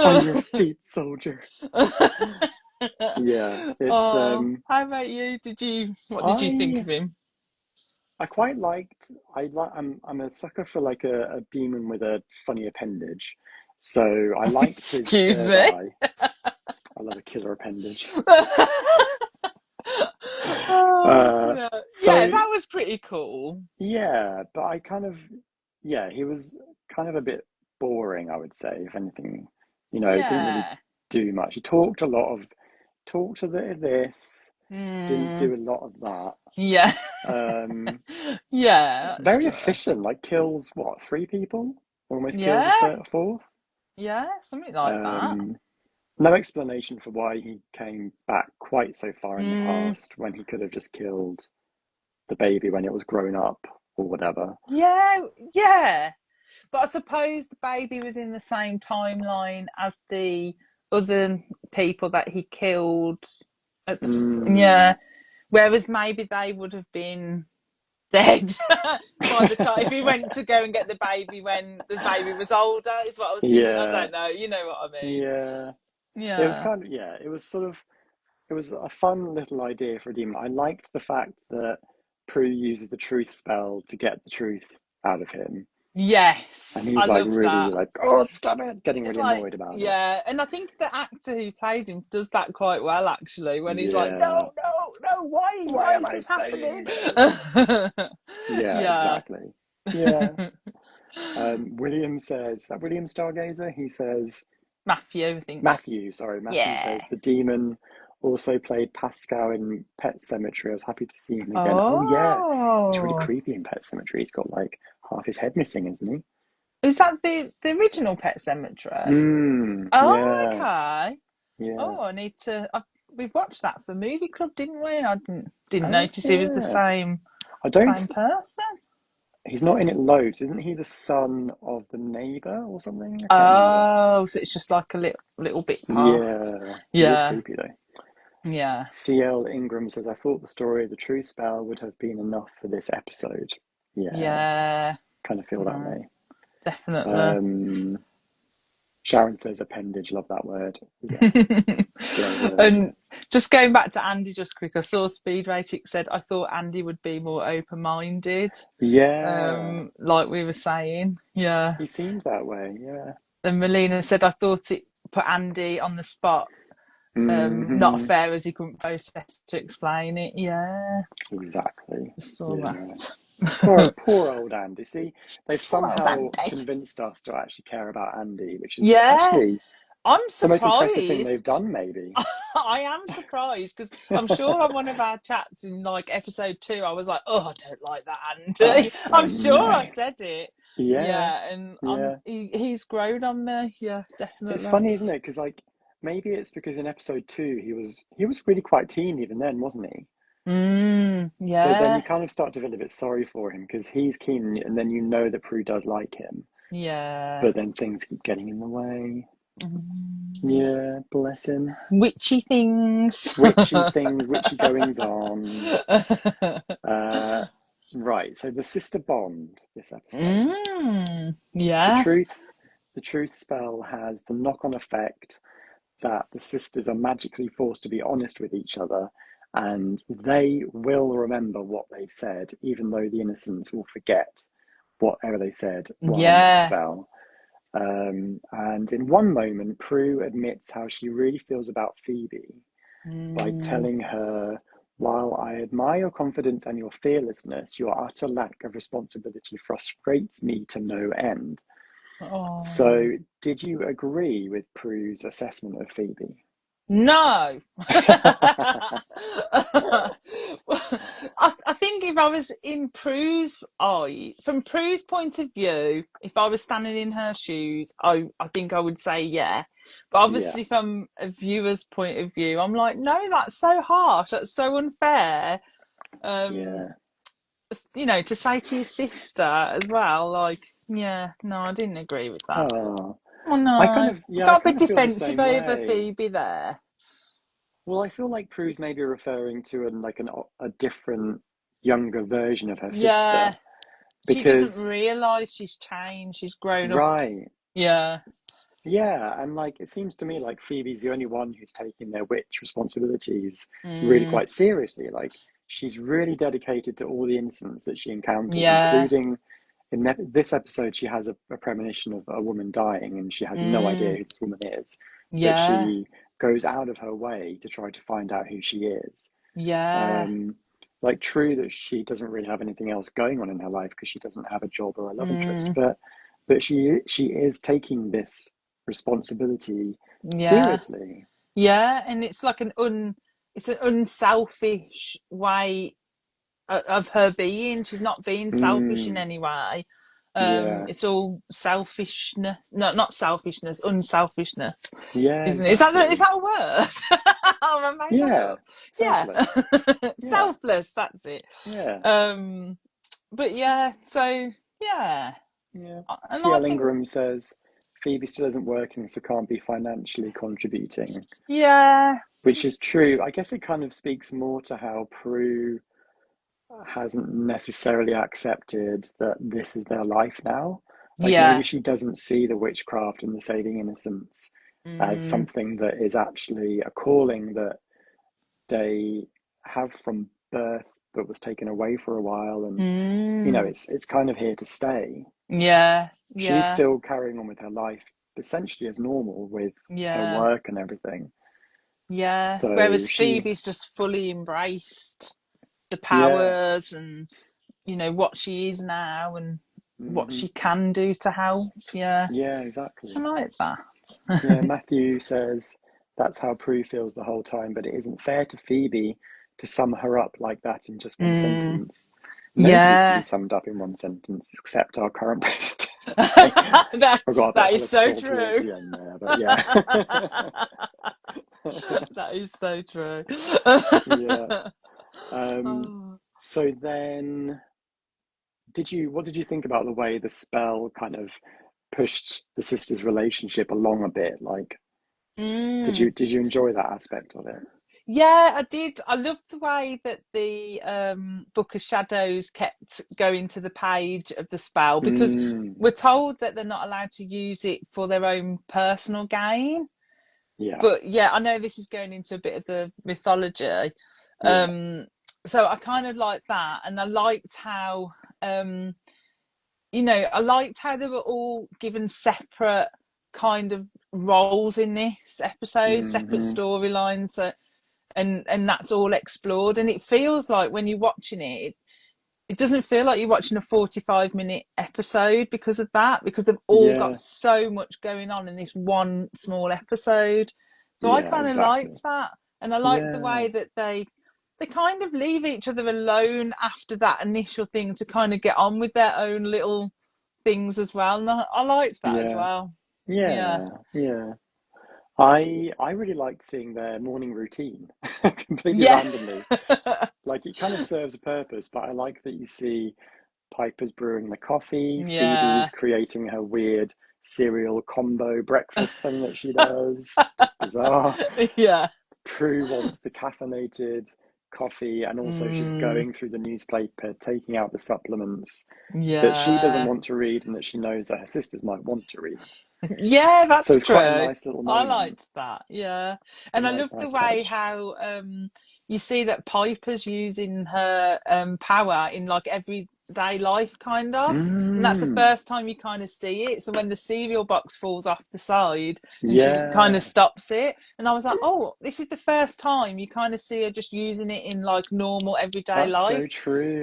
On your feet, soldier. Yeah, it's how about you? What did you think of him? I quite liked. I'm a sucker for like a demon with a funny appendage. So I liked his Excuse third me. eye. I love a killer appendage. Oh, yeah, So that was pretty cool. yeah, but yeah, he was kind of a bit boring, I would say, if anything. Didn't really Yeah. do much. He talked a bit of this, didn't do a lot of that. Yeah. Um, Yeah, that's very true. efficient, like kills what, three people? Almost kills a Yeah. fourth. Yeah, something like that. Um, no explanation for why he came back quite so far in the Mm, past when he could have just killed the baby when it was grown up or whatever. yeah, yeah. But I suppose the baby was in the same timeline as the other people that he killed at yeah. Whereas maybe they would have been dead by the time if he went to go and get the baby when the baby was older, is what I was thinking. I Yeah, don't know, you know what I mean. yeah. It was Yeah. kind of, yeah, it was sort of, it was a fun little idea for a demon. I liked the fact that Prue uses the truth spell to get the truth out of him. And Yes, I he's like love really that. like, oh, stop it, getting It's really like, annoyed about it. yeah, and I think the actor who plays him does that quite well, actually, when he's like, Yeah. no, no, no, Why why am is I this saying happening? this? Yeah, Yeah. exactly. Yeah. William says, is that William Stargazer? He says, Matthew, I think. Matthew Yeah. says, the demon also played Pascal in Pet Cemetery. I was happy to see him again. Oh, yeah. He's really Oh. creepy in Pet Cemetery. He's got like half his head missing, isn't he? Is that the original Pet Cemetery? Oh, Yeah, okay. yeah. Oh, I need to. We've watched that for movie club, didn't we? I didn't Oh, notice he was the yeah. same I don't, person. he's not in it loads. Isn't he the son of the neighbor or something? I can't remember. Oh, so it's just like a little bit part. Yeah, he is Yeah, creepy though. yeah, CL Ingram says, I thought the story of the true spell would have been enough for this episode. Yeah, yeah. kind of feel that way. Definitely. Sharon says appendage, love that word. Yeah, great word. And just going back to Andy just quick, I saw Speed Rating said, I thought Andy would be more open-minded, Yeah, like we were saying. Yeah. he seems that way, yeah. And Melina said, I thought it put Andy on the spot. Not Hmm. fair as he couldn't process to explain it. Yeah. Exactly. Just saw Yeah. that. Poor old Andy. See, they've Poor old somehow Andy. convinced us to actually care about Andy, which is Yeah. actually I'm the most impressive thing they've surprised. done, maybe. I am surprised because I'm sure on one of our chats in like episode 2, I was like, "Oh, I don't like that Andy." I I'm sure I know. said it. Yeah, Yeah, and yeah. he's grown on me. Yeah, It's definitely. funny, isn't it? Because like maybe it's because in episode two he was really quite keen even then, wasn't he? But then you Yeah, kind of start to feel a bit sorry for him because he's keen, and then you know that Prue does like him, yeah. but then things keep getting in the way. Mm. Yeah, bless him. Witchy things. Witchy things, witchy goings on. Right, so the sister bond this episode. The Yeah. truth, the truth spell has the knock-on effect that the sisters are magically forced to be honest with each other, and they will remember what they've said, even though the innocents will forget whatever they said while under the Yeah. spell. And in one moment, Prue admits how she really feels about Phoebe by Mm. telling her, while I admire your confidence and your fearlessness, your utter lack of responsibility frustrates me to no end. Oh. So, did you agree with Prue's assessment of Phoebe? No. I think if I was in Prue's eye, from Prue's point of view, if I was standing in her shoes, I think I would say yeah. But Yeah, obviously, from a viewer's point of view, I'm like, no, that's so harsh. That's so unfair. Um, yeah. to say to your sister as well, like, yeah, no, I didn't agree with that. Oh, Oh I kind no, of, yeah, I got a bit kind of feel the defensive same over way. Phoebe there. Well, I feel like Prue's maybe referring to a different younger version of her Yeah. sister. She doesn't Because, realise she's changed. She's grown up. right. Yeah. Yeah, and like it seems to me like Phoebe's the only one who's taking their witch responsibilities really Mm. quite seriously. Like she's really dedicated to all the incidents that she encounters, Yeah. including in this episode, she has a premonition of a woman dying, and she has no idea Mm. who this woman is, but Yeah. she goes out of her way to try to find out who she is. Yeah. Um, like true that she doesn't really have anything else going on in her life because she doesn't have a job or a love interest, Mm. but she is taking this responsibility Yeah. seriously. Yeah. And it's like it's an unselfish way of her being. She's not being selfish in Mm, any way. yeah, It's all selfishness. No, not selfishness, unselfishness, yeah, isn't it? Is exactly. that a word? Oh, I made that Yeah, up. Yeah. selfless. Yeah, Selfless, that's it. yeah, But yeah, so yeah. yeah. And I C.L. think, Ingram says Phoebe still isn't working, so can't be financially contributing, yeah, which is true. I guess it kind of speaks more to how Prue hasn't necessarily accepted that this is their life now. Like maybe yeah. she doesn't see the witchcraft and the saving innocence as Mm, something that is actually a calling that they have from birth but was taken away for a while, and mm, it's kind of here to stay. yeah, She's yeah, still carrying on with her life essentially as normal with her yeah. work and everything. Yeah. So Whereas she, Phoebe's just fully embraced the yeah, powers and, what she is now and what hmm she can do to help. Yeah. yeah, I exactly. like Yeah, that. Matthew says that's how Prue feels the whole time, but it isn't fair to Phoebe to sum her up like that in just one Mm, sentence. Nobody can be yeah. summed up in one sentence except our current president. I that, got a bit that is so political towards true. the end there, but yeah. That is so true. Yeah. Um, Oh. so then what did you think about the way the spell kind of pushed the sisters' relationship along a bit? Like, Mm. did you enjoy that aspect of it? Yeah, I did. I loved the way that the Book of Shadows kept going to the page of the spell because Mm, we're told that they're not allowed to use it for their own personal gain. yeah, But yeah, I know this is going into a bit of the mythology. yeah. So I kind of liked that, and I liked how I liked how they were all given separate kind of roles in this episode, separate Hmm. storylines. So and that's all explored, and it feels like when you're watching it doesn't feel like you're watching a 45-minute episode because of that, because they've all got Yeah, so much going on in this one small episode. So I yeah, kind of liked exactly. that, and I liked the Yeah, way that they kind of leave each other alone after that initial thing to kind of get on with their own little things as well, and I liked that as yeah, well. Yeah. yeah, yeah. I really liked seeing their morning routine completely Yeah. randomly. Like it kind of serves a purpose, but I like that you see Piper's brewing the coffee, Yeah. Phoebe's creating her weird cereal combo breakfast thing that she does. Just bizarre. Yeah. Prue wants the caffeinated coffee, and also she's Mm, going through the newspaper, taking out the supplements that she doesn't yeah. want to read and that she knows that her sisters might want to read. Yeah, So that's it's quite a true. nice little I moment, liked that. Yeah. a And I love the nice way touch. how you see that Piper's using her power in like everyday life kind of. And that's the Mm, first time you kind of see it. So when the cereal box falls off the side and she kind of yeah, stops it, and I was like, "Oh, this is the first time you kind of see her just using it in like normal everyday that's so life."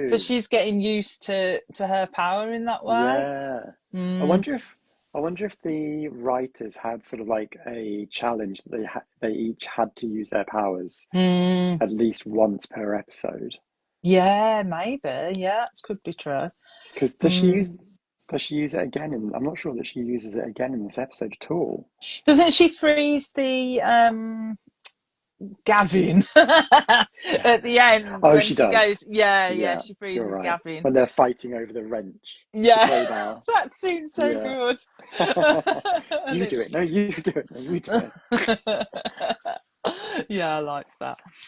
So true. she's getting used to her power in that way. Yeah. I Mm, wonder if I wonder if the writers had sort of like a challenge that they each had to use their powers mm. at least once per episode. Yeah, maybe. Yeah, that could be true. Because Mm. does she use it again in I'm not sure that she uses it again in this episode at all. Doesn't she freeze the Gavin at the Gavin. end Oh, when she she goes? does. Yeah, yeah, Yeah, she you're freezes right. Gavin. When they're fighting over the wrench, the Yeah, crowbar. that seems so Yeah. good. And You do it's it. No, you do it. No, you do it. yeah, I like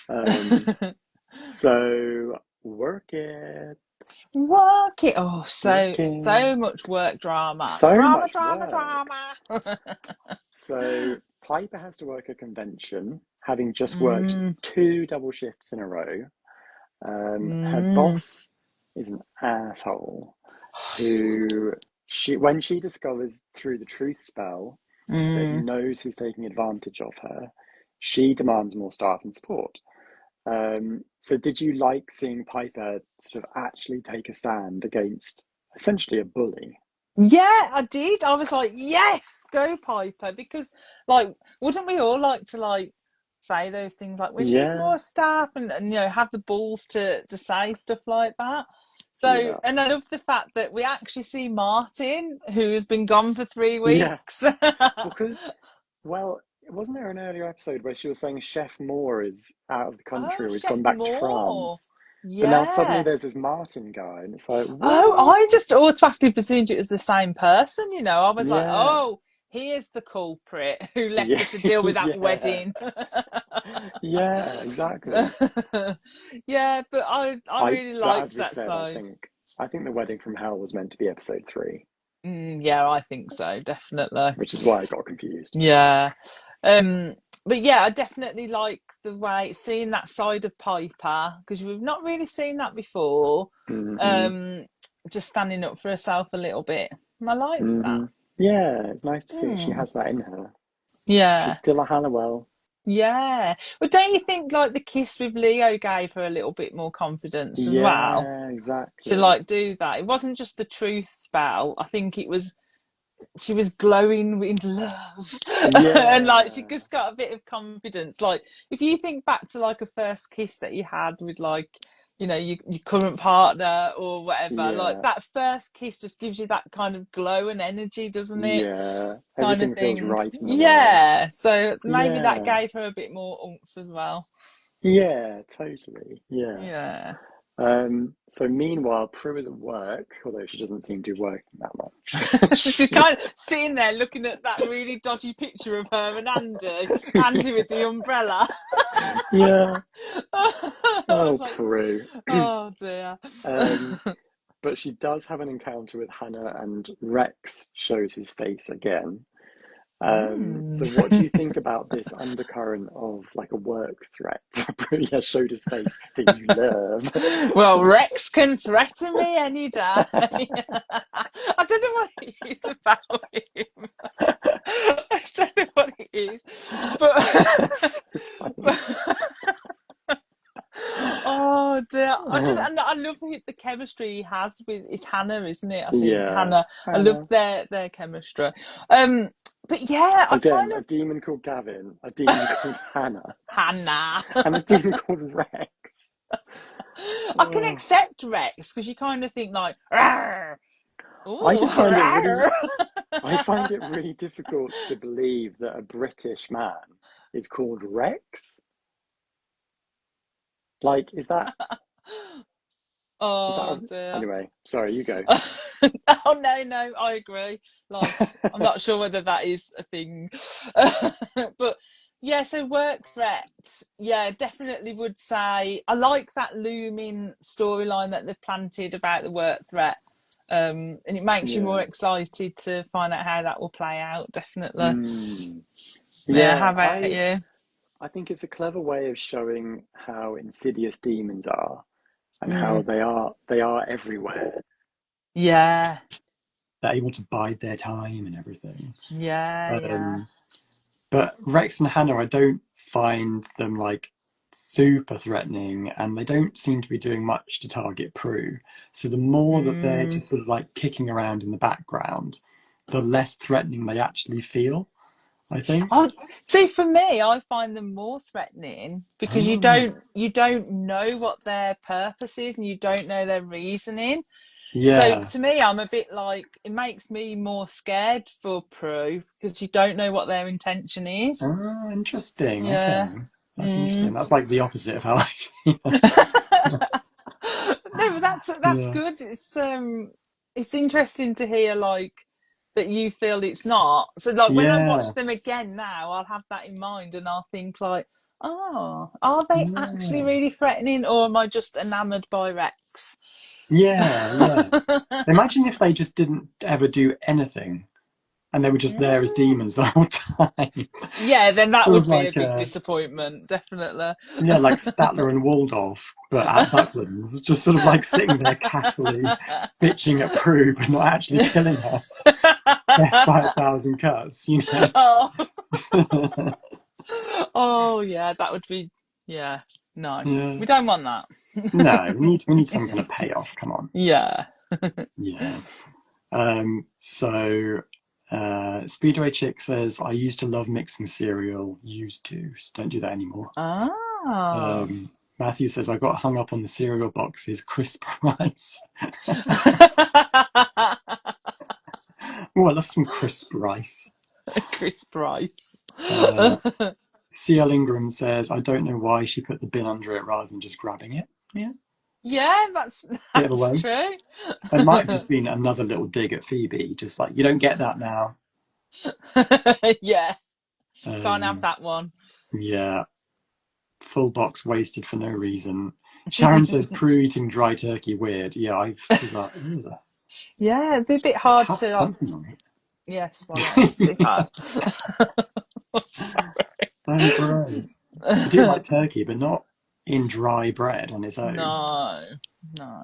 Um, that. so work it. it. Oh, so much work drama. So Drama, much drama, work. drama. So Piper has to work a convention, having just worked 2 double shifts in a row. Her boss is an asshole who when she discovers through the truth spell that he knows who's taking advantage of her, she demands more staff and support. So did you like seeing Piper sort of actually take a stand against essentially a bully? Yeah, I did. I was like, yes, go Piper, because like, wouldn't we all like to like say those things like we need Yeah, more staff and have the balls to say stuff like that. So, yeah, and I love the fact that we actually see Martin, who has been gone for 3 yeah. weeks. Because, well, wasn't there an earlier episode where she was saying Chef Moore is out of the country Oh, or he's Chef gone back to Moore. France? But now suddenly Yeah. there's this Martin guy, and it's like, Oh, what? I just automatically presumed it was the same person, I was like, Yeah, oh, he is the culprit who left yeah, her to deal with that yeah, wedding. yeah, exactly. Yeah, but I really But as liked we that said, side. I think the wedding from hell was meant to be episode 3, Yeah, I think so, definitely. which is why I got confused. Yeah. Um, but yeah, I definitely like the way seeing that side of Piper because we've not really seen that before. Hmm. Um, just standing up for herself a little bit. I like that. Hmm. Yeah, it's nice to see she Mm. has that in her. She's Yeah. still a Halliwell. Yeah. But don't you think like the kiss with Leo gave her a little bit more confidence as well Yeah, to exactly. like do that? It wasn't just the truth spell. I think it was she was glowing with love and like she Yeah, just got a bit of confidence. Like if you think back to like a first kiss that you had with like your current partner or whatever, like yeah, that first kiss just gives you that kind of glow and energy, doesn't it? yeah. Kind of Everything feels thing. right in the world. Yeah, so maybe that Yeah, gave her a bit more oomph as well. yeah, totally. Yeah. Yeah. So meanwhile, Prue is at work, although she doesn't seem to be working that much. She's kind of sitting there looking at that really dodgy picture of her and Andy with the umbrella. Yeah. I Oh, was like, Prue. oh dear. Um, but she does have an encounter with Hannah, and Rex shows his face again. So what do you think about this undercurrent of like a work threat? Yeah, showed his face that you love. Well, Rex can threaten me any day. I don't know what it is about him. I don't know what it is, but, So funny. but oh dear! I love the chemistry he has with it's Hannah, isn't it? I think Yeah, Hannah. I love Hannah. their chemistry. But yeah, I Again, kind a of demon called Gavin, a demon called Hannah, Hannah. and a demon called Rex. I can Oh, accept Rex because you kind of think like, I oh, just find it really, I find it really difficult to believe that a British man is called Rex. Like, is that oh dear. anyway? Sorry, you go. Oh no, I agree. Like, I'm not sure whether that is a thing, but yeah. So work threats, yeah, definitely would say I like that looming storyline that they've planted about the work threat, and it makes you more Yeah. excited to find out how that will play out. Definitely. Mm. Yeah. Yeah, How about you? I think it's a clever way of showing how insidious demons are and how Mm. they are everywhere. Yeah. They're able to bide their time and everything. Yeah. But Rex and Hannah, I don't find them like super threatening, and they don't seem to be doing much to target Prue. So the more that they're Mm. just sort of like kicking around in the background, the less threatening they actually feel, I think. Oh, see, for me, I find them more threatening because you Oh, don't know what their purpose is and you don't know their reasoning. So yeah. to me, I'm a bit like it makes me more scared for Prue because you don't know what their intention is. Oh, interesting. Okay. Yeah. That's interesting. Mm. That's like the opposite of how I feel. No, but that's Yeah. good. It's interesting to hear like that you feel it's not. So like when I watch Yeah. them again now, I'll have that in mind and I'll think like, Oh, are they actually really threatening, or am I just enamoured by Rex? Yeah, yeah. Imagine if they just didn't ever do anything and they were just there as demons the whole time. Yeah, then that Sort would of be a like big disappointment, definitely. yeah, like Statler and Waldorf, but at Bucklands, just sort of like sitting there cattily, bitching at Prue, but not actually killing her. Death by 1,000 cuts, you know. Oh. Oh yeah, that would be no. Yeah. We don't want that. No, we need some kind of payoff. Come on. Yeah. Yeah. So Speedway Chick says, I used to love mixing cereal. Used to. So don't do that anymore. Ah. Matthew says, I got hung up on the cereal boxes, crisp rice. Oh, I love some crisp rice. Crisp rice. CL Ingram says, I don't know why she put the bin under it rather than just grabbing it. Yeah. Yeah, that's true. It might have just been another little dig at Phoebe, just like, you don't get that now. Yeah. Can't have that one. Yeah. Full box wasted for no reason. Sharon says, Prue eating dry turkey weird. Yeah, I was like, ugh. Yeah, it'd be a bit hard Have to something on it. yes, well, it'd be hard. So gross. I do like turkey, but not in dry bread on its own. No.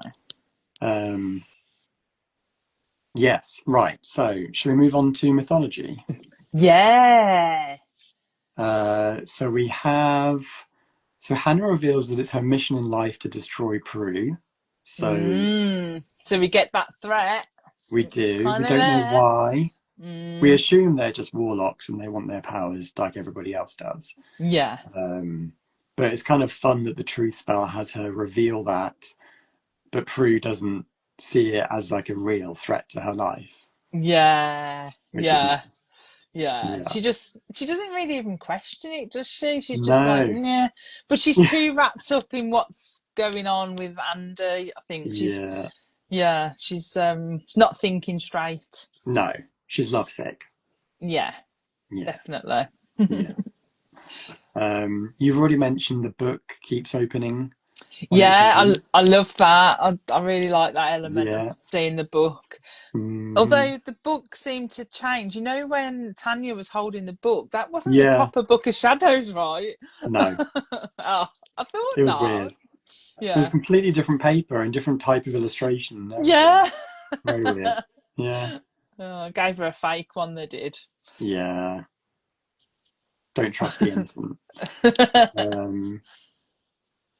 Yes, right. So, shall we move on to mythology? Yeah. So we have. So Hannah reveals that it's her mission in life to destroy Prue. So we get that threat. We do. We don't know why. We assume they're just warlocks and they want their powers like everybody else does. Yeah. But it's kind of fun that the truth spell has her reveal that, but Prue doesn't see it as like a real threat to her life. Yeah. Which is nice. Yeah. She doesn't really even question it, does she? She's No. just like, yeah. But she's too wrapped up in what's going on with Andy. I think she's not thinking straight. No, she's lovesick. Yeah. Definitely. Yeah. You've already mentioned the book keeps opening. Yeah, I love that. I really like that element of seeing the book. Although the book seemed to change. You know, when Tanya was holding the book, that wasn't the proper Book of Shadows, right? No. I thought it was weird. Yeah. It was completely different paper and different type of illustration. Yeah. Very weird. Yeah. I gave her a fake one, they did. Yeah. Don't trust the innocent.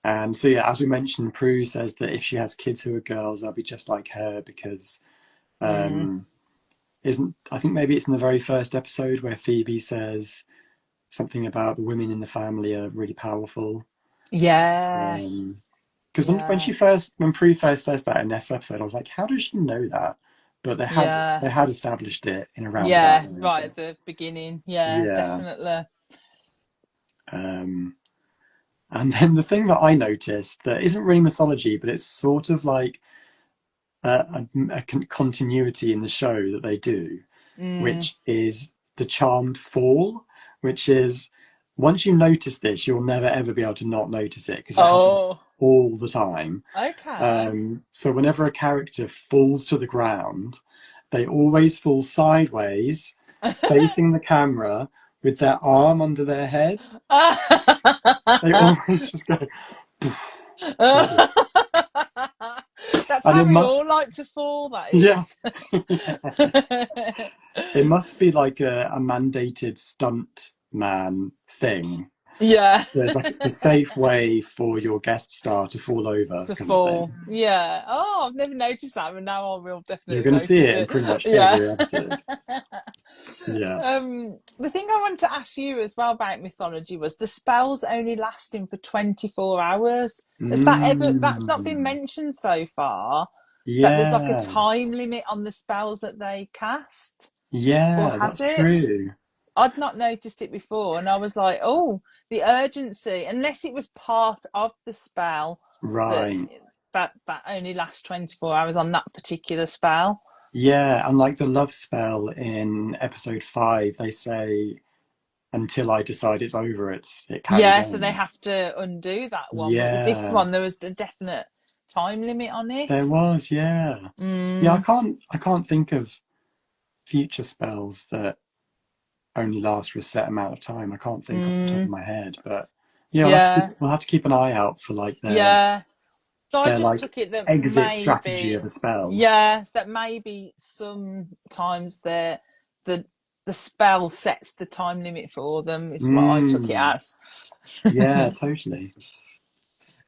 And so, yeah, as we mentioned, Prue says that if she has kids who are girls, they'll be just like her because I think maybe it's in the very first episode where Phoebe says something about the women in the family are really powerful. Yeah. Because when Prue first says that in this episode, I was like, how does she know that? But they had established it in a roundabout way. Right at the beginning. Yeah, definitely. And then the thing that I noticed that isn't really mythology, but it's sort of like a continuity in the show that they do, which is the charmed fall, which is once you notice this, you'll never ever be able to not notice it because it happens all the time. Okay. So whenever a character falls to the ground, they always fall sideways, facing the camera, with their arm under their head. They always just go. That's how we all like to fall, that is. Yeah. It must be like a mandated stunt man thing. Yeah. There's like the safe way for your guest star to fall over. To fall. Yeah. Oh, I've never noticed that, but now I will definitely. You're going to see it in pretty much every episode. Yeah. The thing I wanted to ask you as well about mythology was the spells only lasting for 24 hours. Has that's not been mentioned so far? Yeah. That there's like a time limit on the spells that they cast? Yeah, that's true. I'd not noticed it before, and I was like, oh, the urgency, unless it was part of the spell. Right. That only lasts 24 hours on that particular spell. Yeah, and like the love spell in episode 5, they say until I decide it's over, it carries on. So they have to undo that one. But with this Yeah. one, there was a definite time limit on it. There was, yeah. Yeah, I can't think of future spells that only last for a set amount of time. I can't think off the top of my head, but yeah, we'll have to keep an eye out for like So I their just like took it that exit strategy maybe, of a spell. that maybe sometimes the spell sets the time limit for them. Is what I took it as. Yeah, totally.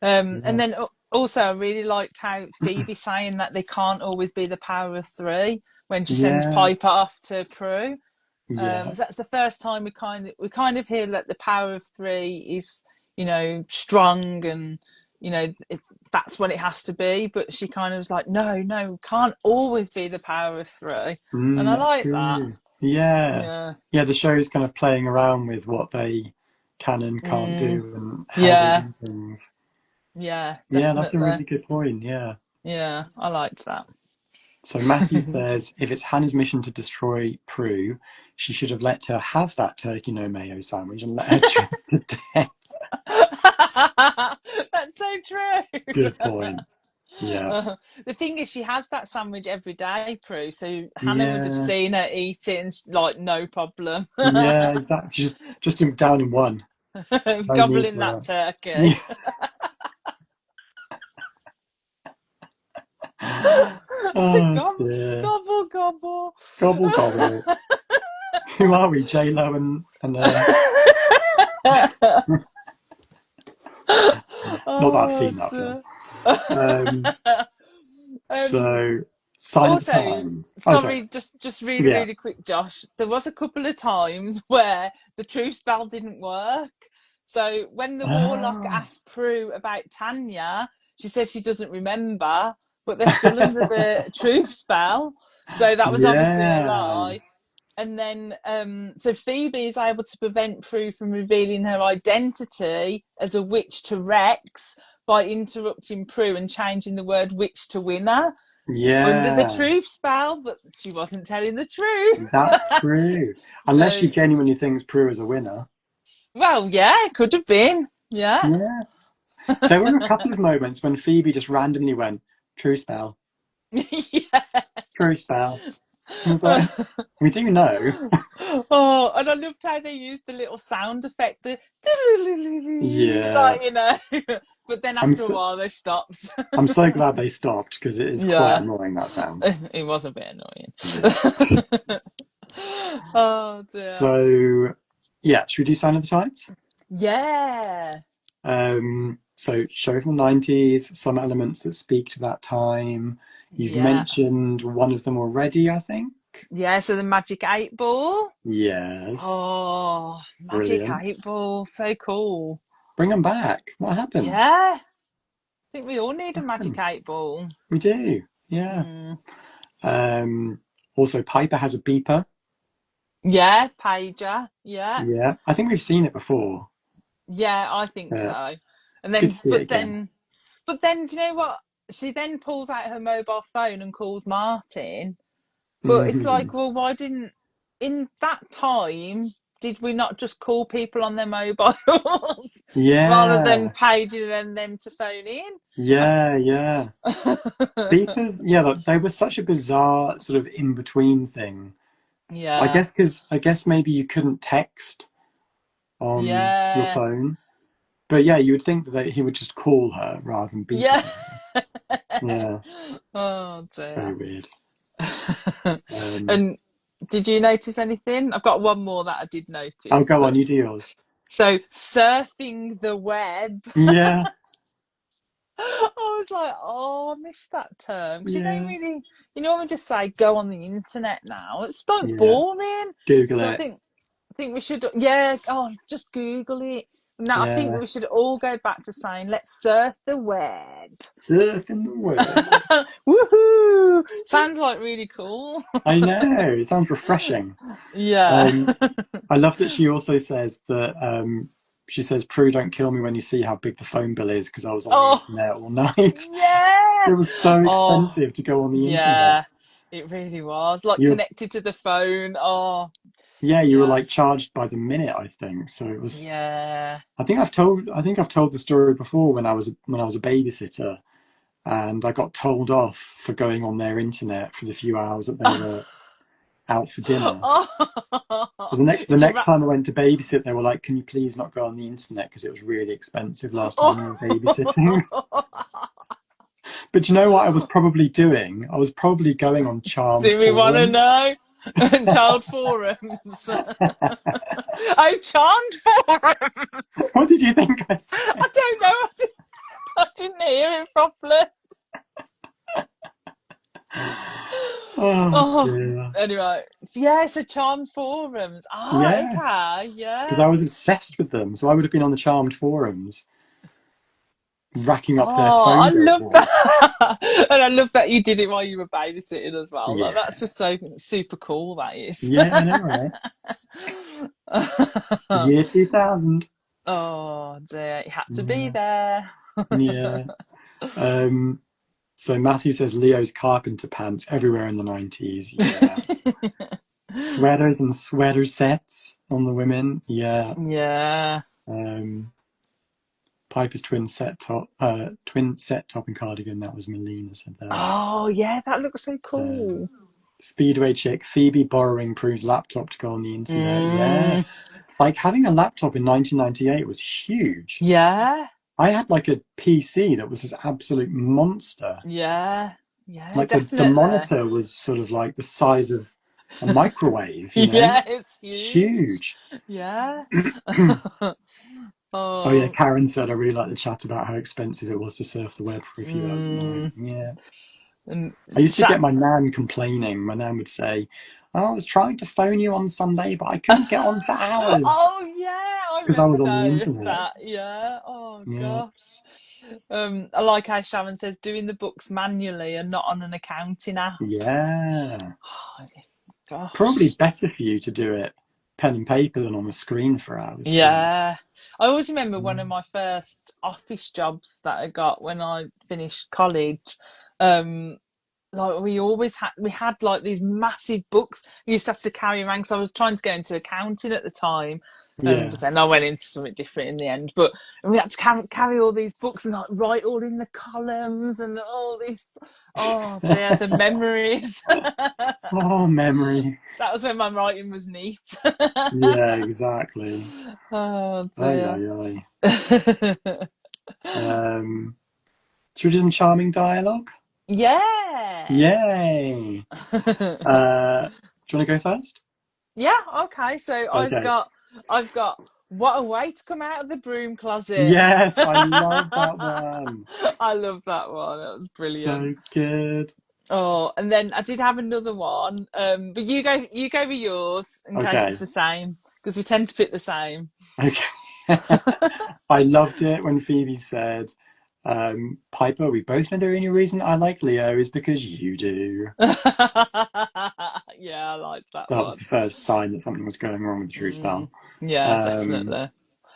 And then also I really liked how Phoebe saying that they can't always be the power of 3 when she sends Piper off to Prue. So that's the first time we kind of hear that the power of 3 is, strong, and that's what it has to be. But she kind of was like, no, can't always be the power of 3, and I That's like true. that. Yeah. The show's kind of playing around with what they can and can't do and how they do things. Yeah, Yeah, that's a definitely. really good point. Yeah. Yeah, I liked that. So Matthew says, if it's Hannah's mission to destroy Prue, she should have let her have that turkey no mayo sandwich and let her choke to death. That's so true. Good point. Yeah. The thing is, she has that sandwich every day, Prue. So Hannah would have seen her eat it and like no problem. Yeah, exactly. Just down in one. No Gobbling that turkey. Yeah. Oh, dear. Gobble, gobble. Gobble, gobble. Who are we? J-Lo and not that I've seen that film. So, sign of the times. Sorry, just really, really quick, Josh. There was a couple of times where the truth spell didn't work. So when the warlock asked Prue about Tanya, she says she doesn't remember, but they're still under the truth spell. So that was obviously a lie. And then, so Phoebe is able to prevent Prue from revealing her identity as a witch to Rex by interrupting Prue and changing the word witch to winner. Under the truth spell, but she wasn't telling the truth. That's true. Unless she genuinely thinks Prue is a winner. Well, yeah, it could have been. Yeah. There were a couple of moments when Phoebe just randomly went, true spell. True spell. I was like, we do know. Oh, and I loved how they used the little sound effect. Like, but then after a while they stopped. I'm so glad they stopped because it is quite annoying, that sound. It was a bit annoying. Oh dear. So, should we do Sign of the Times? Yeah. So, show from the 90s, some elements that speak to that time. You've mentioned one of them already, I think. Yeah, so the Magic 8 Ball. Yes. Oh, Magic 8 Ball. So cool. Bring them back. What happened? Yeah. I think we all need a Magic 8 Ball. We do. Yeah. Also, Piper has a beeper. Yeah, pager. Yeah. Yeah. I think we've seen it before. Yeah, I think so. And then, but then, do you know what? She then pulls out her mobile phone and calls Martin. But it's like, well, why didn't, in that time, did we not just call people on their mobiles? Rather than paging them to phone in? Yeah. Beepers, they were such a bizarre sort of in-between thing. Yeah. I guess maybe you couldn't text on your phone. But yeah, you would think that he would just call her rather than beep her. Yeah. Oh dear. Very weird. And did you notice anything? I've got one more that I did notice. Oh, go on, you do yours. So, surfing the web. Yeah. I was like, I missed that term. Because you don't really, when we just say go on the internet now, it's like boring. Google so it. I think we should, just Google it. Now I think that we should all go back to saying, let's surf the web. Surfing the web. Woohoo! Sounds like really cool. I know. It sounds refreshing. Yeah. I love that she also says that she says, Prue, don't kill me when you see how big the phone bill is because I was on the internet all night. Yeah. It was so expensive to go on the internet. It really was. Like, You, connected to the phone. Oh, you were yeah. like charged by the minute, I think. So it was. Yeah. I think I've told the story before when I was a babysitter, and I got told off for going on their internet for the few hours that they were out for dinner. So the next time I went to babysit, they were like, "Can you please not go on the internet because it was really expensive last time we were babysitting." But you know what I was probably doing? I was probably going on Charmed Do we want to forums. know? Child forums. Oh, Charmed forums. What did you think I said? I don't know. I didn't hear it properly. Oh dear. Anyway, yeah, so Charmed forums. Oh, Yeah, okay, because yeah. I was obsessed with them. So I would have been on the Charmed forums, racking up their Oh, I phone bill love for them. that. And I love that you did it while you were babysitting as well. Like, Yeah. that's just so super cool, that is. Yeah, I know, right? Year 2000. Oh dear, it had to be Yeah. there. Yeah. So Matthew says Leo's carpenter pants everywhere in the 90s. Yeah. Sweaters and sweater sets on the women. Yeah. Yeah. Piper's twin set top and cardigan. That was Melina said that. Oh yeah, that looks so cool. Speedway chick, Phoebe borrowing Prue's laptop to go on the internet. Yeah. Like having a laptop in 1998 was huge. Yeah. I had like a PC that was this absolute monster. Yeah. Yeah, Like definitely. the monitor was sort of like the size of a microwave, you know? Yeah, it's huge. Yeah. Oh yeah, Karen said I really like the chat about how expensive it was to surf the web for a few hours a night. Yeah. And I used to get my nan complaining. My nan would say, "Oh, I was trying to phone you on Sunday, but I couldn't get on for hours." Oh yeah, because I was on the noticed internet. that. Yeah. Oh Yeah. gosh. I like how Sharon says doing the books manually and not on an accounting app. Yeah. Oh, gosh. Probably better for you to do it pen and paper than on the screen for hours. Yeah. I always remember one of my first office jobs that I got when I finished college. Like we had like these massive books we used to have to carry around because I was trying to go into accounting at the time. But then I went into something different in the end. But we had to carry all these books and like write all in the columns and all this. Oh, dear, the memories. Oh, memories. That was when my writing was neat. Yeah, exactly. Oh, dear. Aye, aye, aye. Should we do some charming dialogue? Yeah. Yay. Do you want to go first? Yeah, okay. So Okay. I've got what a way to come out of the broom closet. Yes, I love that one. I love that one. That was brilliant. So good. Oh, and then I did have another one. But you go with yours in case it's the same. Because we tend to pick the same. Okay. I loved it when Phoebe said, Piper, we both know the only reason I like Leo is because you do. Yeah, I like that That one. was the first sign that something was going wrong with the true spell. Yeah, definitely.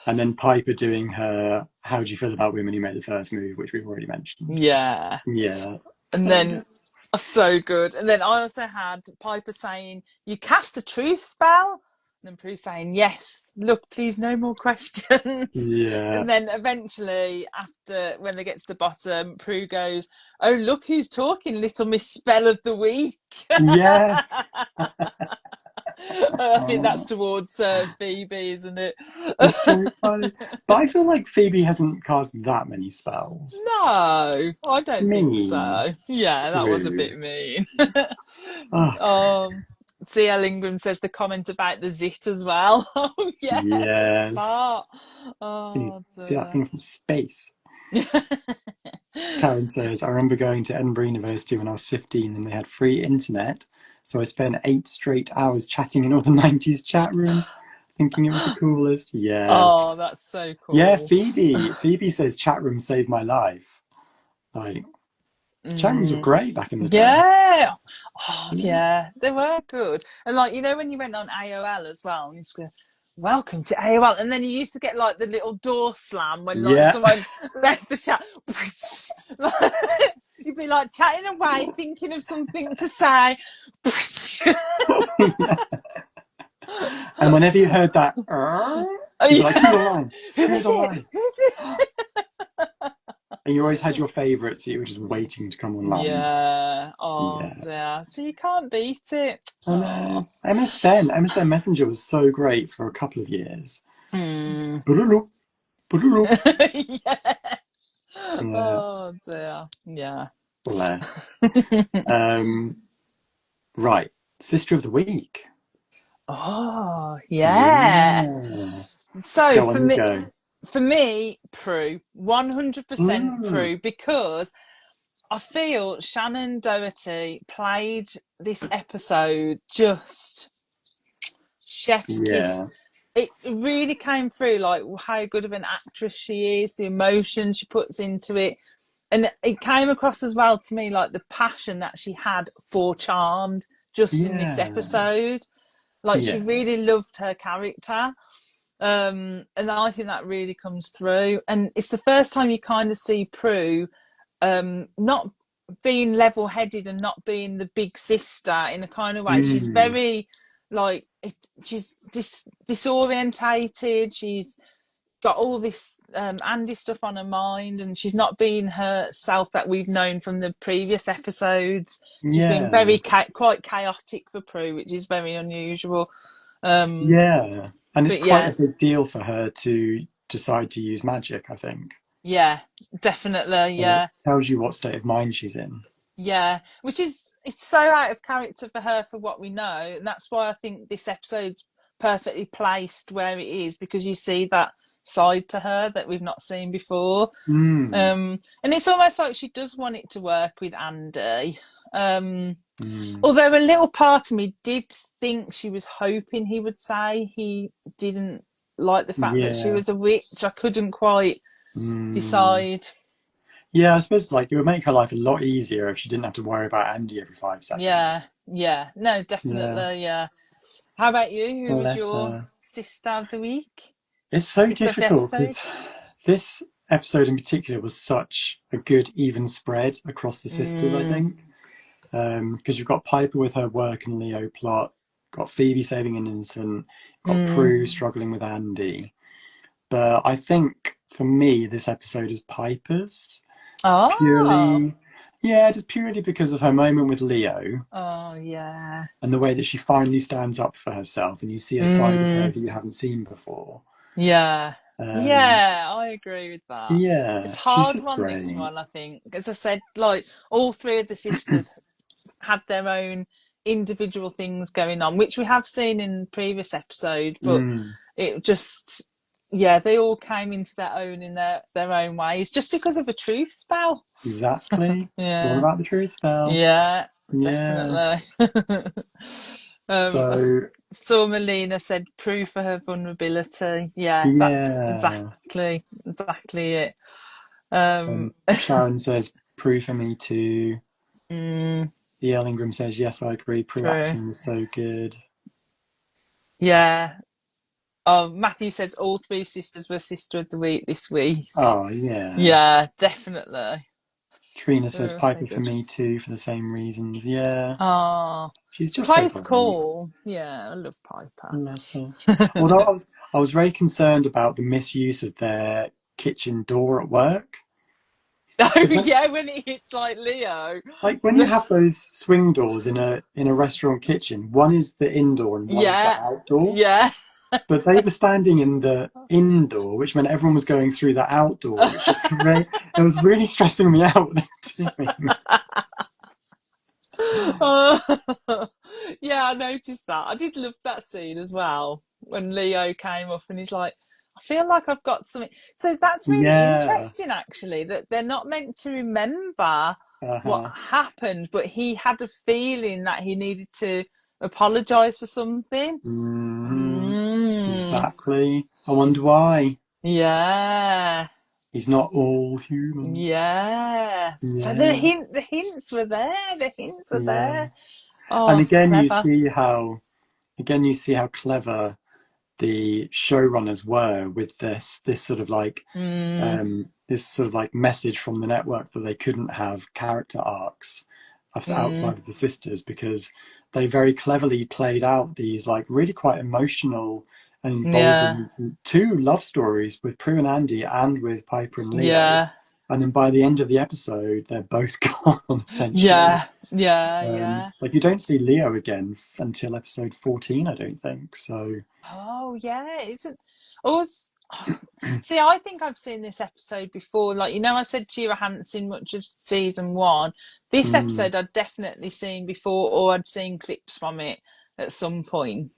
And then Piper doing her, how do you feel about women who make the first move, which we've already mentioned. Yeah. Yeah. And then, so good. And then I also had Piper saying, you cast a truth spell? And then Prue saying, yes, look, please, no more questions. Yeah. And then eventually, after, when they get to the bottom, Prue goes, oh, look who's talking, little Miss Spell of the Week. Yes. I think that's towards Phoebe, isn't it? It's so funny. But I feel like Phoebe hasn't cast that many spells. No, I don't think so. Yeah, that was a bit mean. C.L. Ingram says the comment about the zit as well. Oh, yeah. Yes. Oh, see that thing from space. Karen says, I remember going to Edinburgh University when I was 15 and they had free internet. So I spent 8 straight hours chatting in all the 90s chat rooms, thinking it was the coolest. Yes. Oh, that's so cool. Yeah, Phoebe says chat room saved my life. Like, chat rooms were great back in the day. Yeah. Oh, yeah. They were good. And like, you know, when you went on AOL as well, and you used to go, welcome to AOL. And then you used to get like the little door slam when like someone left the chat. You'd be be like chatting away, thinking of something to say. And whenever you heard that, you'd be like, who's online? Who's online? it? And you always had your favourites, so you were just waiting to come online. Yeah. Oh, yeah. dear. So you can't beat it. Oh, no. MSN Messenger was so great for a couple of years. Mm. Yeah. Oh, dear. Yeah. Bless. Right. Sister of the Week. Oh, yeah. So Go on, for me, Prue, 100% Prue, because I feel Shannon Doherty played this episode just chef's kiss. It really came through, like how good of an actress she is, the emotion she puts into it. And it came across as well to me, like the passion that she had for Charmed just in this episode. Like she really loved her character. And I think that really comes through. And it's the first time you kind of see Prue not being level-headed and not being the big sister in a kind of way. She's very like she's disorientated. She's got all this Andy stuff on her mind, and she's not being herself that we've known from the previous episodes. She's been very quite chaotic for Prue, which is very unusual. And it's quite a big deal for her to decide to use magic, I think. Yeah, definitely. Yeah, it tells you what state of mind she's in. Yeah, which is it's so out of character for her for what we know, and that's why I think this episode's perfectly placed where it is, because you see that side to her that we've not seen before. And it's almost like she does want it to work with Andy. Although a little part of me did think she was hoping he would say he didn't like the fact that she was a witch. I couldn't quite decide. Yeah, I suppose like it would make her life a lot easier if she didn't have to worry about Andy every 5 seconds. Yeah. No, definitely, yeah. How about you? Who was your sister of the week? It's so difficult because this episode in particular was such a good even spread across the sisters, I think. Because you've got Piper with her work and Leo plot, got Phoebe saving an innocent, got Prue struggling with Andy. But I think for me, this episode is Piper's. Purely because of her moment with Leo. Oh, yeah. And the way that she finally stands up for herself, and you see a side of her that you haven't seen before. Yeah. I agree with that. Yeah. It's hard on this one, I think. As I said, like, all three of the sisters had their own individual things going on, which we have seen in previous episodes, but it just... Yeah, they all came into their own in their own ways, just because of a truth spell. Exactly. It's all about the truth spell. Yeah, definitely. So saw Melina said Prue for her vulnerability. That's exactly it. Sharon says Prue for me too. The Ellingham says yes, I agree. Prue acting was so good. Yeah. Oh, Matthew says all three sisters were sister of the week this week. Oh, yeah. Yeah, definitely. Trina says Piper for me too, for the same reasons. Yeah. Oh, she's just close so call. Yeah, I love Piper. Bless her. Although I was very concerned about the misuse of their kitchen door at work. Oh yeah, when it hits like Leo. Like when you have those swing doors in a restaurant kitchen, one is the indoor and one is the outdoor. Yeah. But they were standing in the indoor, which meant everyone was going through the outdoor, which is great. It was really stressing me out. Yeah, I noticed that. I did love that scene as well when Leo came up and he's like, I feel like I've got something. So that's really interesting, actually, that they're not meant to remember what happened, but he had a feeling that he needed to apologise for something. Exactly. I wonder why. Yeah. He's not all human. Yeah. So the hints were there. The hints are there. Oh, and again, clever. you see how clever the showrunners were with this sort of like this sort of like message from the network that they couldn't have character arcs outside of the sisters, because they very cleverly played out these like really quite emotional and involving two love stories with Prue and Andy and with Piper and Leo. Yeah. And then by the end of the episode, they're both gone, essentially. Yeah. Like, you don't see Leo again until episode 14, I don't think. So. Oh, yeah. See, I think I've seen this episode before. Like, you know, I said to you I hadn't seen much of season 1. This episode I'd definitely seen before, or I'd seen clips from it at some point.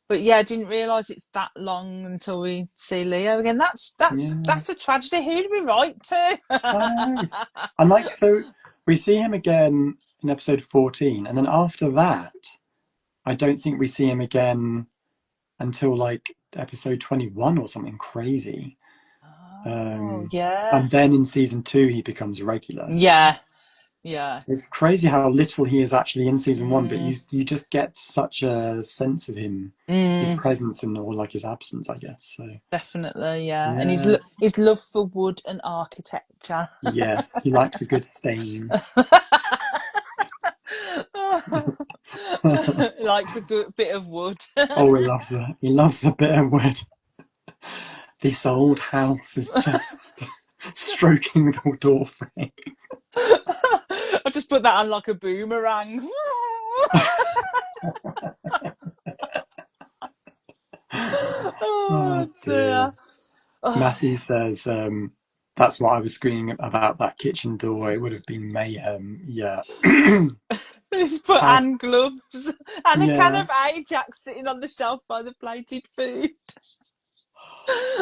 But yeah, I didn't realise it's that long until we see Leo again. That's a tragedy. Who do we write to? I know. And like, so we see him again in episode 14, and then after that, I don't think we see him again until like episode 21 or something crazy. Yeah. And then in season 2, he becomes regular. Yeah. It's crazy how little he is actually in season 1, but you just get such a sense of him, his presence and or like his absence, I guess. So definitely, and his love for wood and architecture. Yes, he likes a good stain. He likes a good bit of wood. Oh, he loves a bit of wood. This old house is just stroking the door frame. I just put that on like a boomerang. Oh dear. Matthew says, that's what I was screaming about, that kitchen door. It would have been mayhem. Yeah. He's put hand gloves and a can of Ajax sitting on the shelf by the plated food.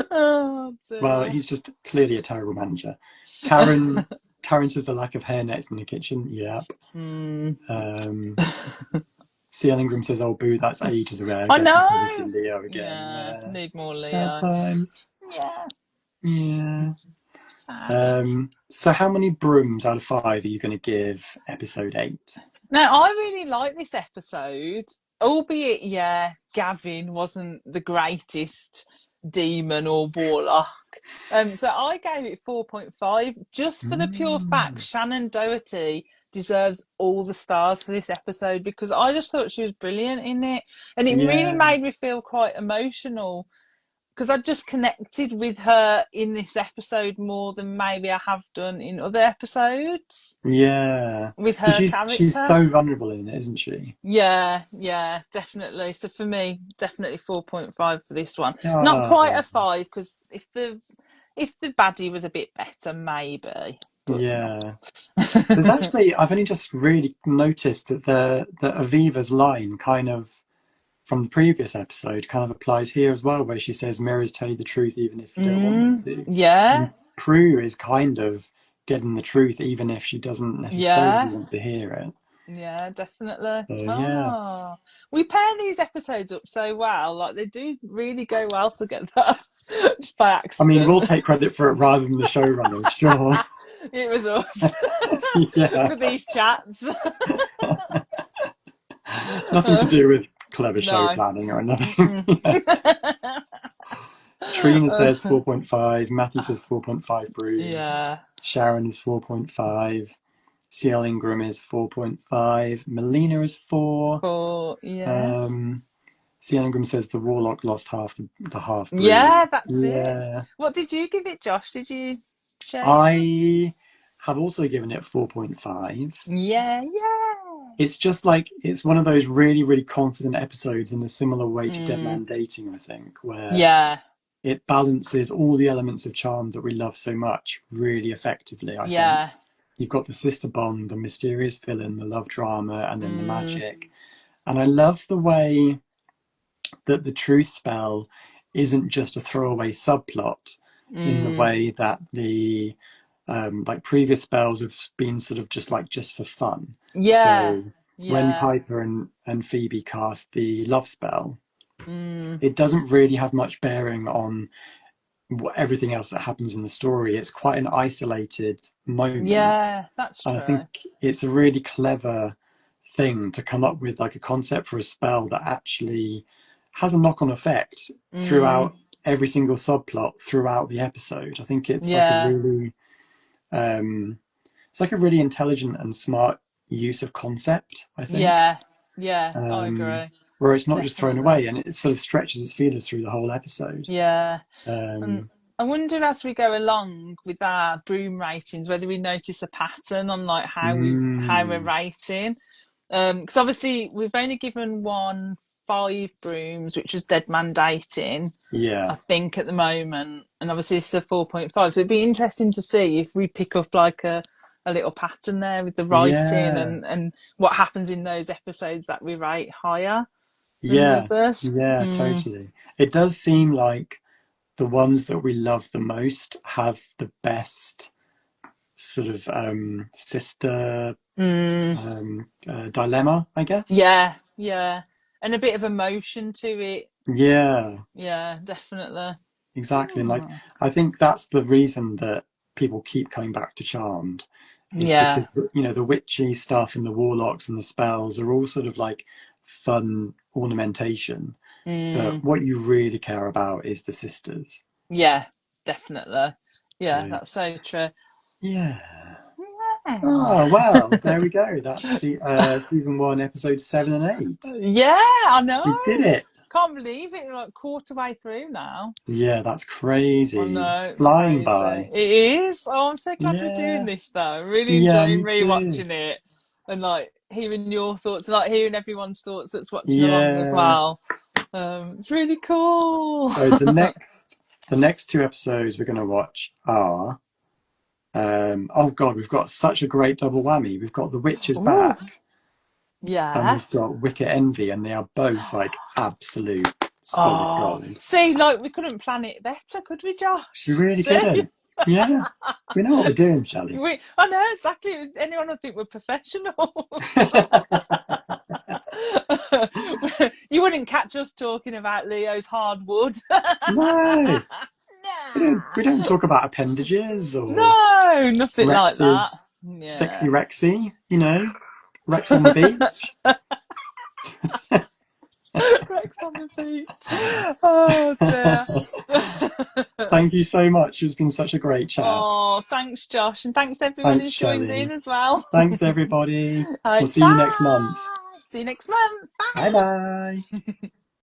Oh dear. Well, he's just clearly a terrible manager. Karen says the lack of hairnets in the kitchen. Yep. C.L. Ingram says, "Oh, boo, that's ages away. I know. Until we see Leo again. Yeah, need more Leo. Sad times. Yeah. Sad. So how many brooms out of 5 are you going to give episode 8? Now, I really like this episode, albeit, Gavin wasn't the greatest demon or warlock. So I gave it 4.5 just for the pure fact Shannon Doherty deserves all the stars for this episode, because I just thought she was brilliant in it, and it really made me feel quite emotional, because I just connected with her in this episode more than maybe I have done in other episodes. Yeah. With her character. She's so vulnerable in it, isn't she? Yeah, definitely. So for me, definitely 4.5 for this one. Not quite a 5, because if the baddie was a bit better, maybe. There's actually, I've only just really noticed that the Aviva's line kind of from the previous episode kind of applies here as well, where she says mirrors tell you the truth even if you don't want them to. And Prue is kind of getting the truth even if she doesn't necessarily want to hear it. Yeah, definitely. So, we pair these episodes up so well. Like, they do really go well together. Just by accident. I mean, we'll take credit for it rather than the showrunners, sure. It was us. With these chats. Nothing to do with clever show planning or anything. Trina says 4.5. Matthew says 4.5 brooms. Sharon is 4.5. C.L. Ingram is 4.5. Melina is 4. 4, C.L. Ingram says the warlock lost half the half broom. Yeah, that's it. What did you give it, Josh? Did you share? I have also given it 4.5. Yeah. It's just like, it's one of those really, really confident episodes in a similar way to Dead Man Dating, I think, where it balances all the elements of charm that we love so much really effectively, I think. You've got the sister bond, the mysterious villain, the love drama, and then the magic. And I love the way that the truth spell isn't just a throwaway subplot in the way that the like previous spells have been sort of just for fun. So when Piper and Phoebe cast the love spell, it doesn't really have much bearing on everything else that happens in the story. It's quite an isolated moment. Yeah, that's true. And I think it's a really clever thing to come up with, like a concept for a spell that actually has a knock-on effect throughout every single subplot throughout the episode. I think it's like a really it's like a really intelligent and smart use of concept, I think. I agree. Where it's not just thrown away, and it sort of stretches its feelers through the whole episode. And I wonder, as we go along with our broom ratings, whether we notice a pattern on like how we're rating. Because obviously we've only given one 5 brooms, which was Dead Man Dating. I think at the moment, and obviously it's a 4.5. So it'd be interesting to see if we pick up like a little pattern there with the writing and what happens in those episodes that we rate higher than the others. Totally. It does seem like the ones that we love the most have the best sort of sister dilemma, I guess. And a bit of emotion to it. Definitely. Exactly. And like, I think that's the reason that people keep coming back to Charmed, is because, you know, the witchy stuff and the warlocks and the spells are all sort of like fun ornamentation, but what you really care about is the sisters. Definitely. That's so true. Oh, well, there we go. That's season 1, episode 7 and 8. I know. We did it. Can't believe it. We're like quarter way through now. That's crazy. I know, it's flying by. It is. Oh, I'm so glad we're doing this though. I'm really enjoying rewatching it and like hearing your thoughts, like hearing everyone's thoughts that's watching along as well. It's really cool. So the next 2 episodes we're going to watch are oh god, we've got such a great double whammy. We've got The Witch is Back. And we've got Wicked Envy, and they are both like absolute solid gold. See, like we couldn't plan it better, could we, Josh? We really couldn't. We know what we're doing, Chelley. I know exactly. Anyone would think we're professional. You wouldn't catch us talking about Leo's hardwood. No. We don't talk about appendages or nothing like that. Sexy Rexy, you know, Rex on the beach. Rex on the beach. Oh dear. Thank you so much. It's been such a great chat. Oh, thanks, Josh, and thanks everyone who's joined in as well. Thanks everybody. We'll see you next month. See you next month. Bye bye.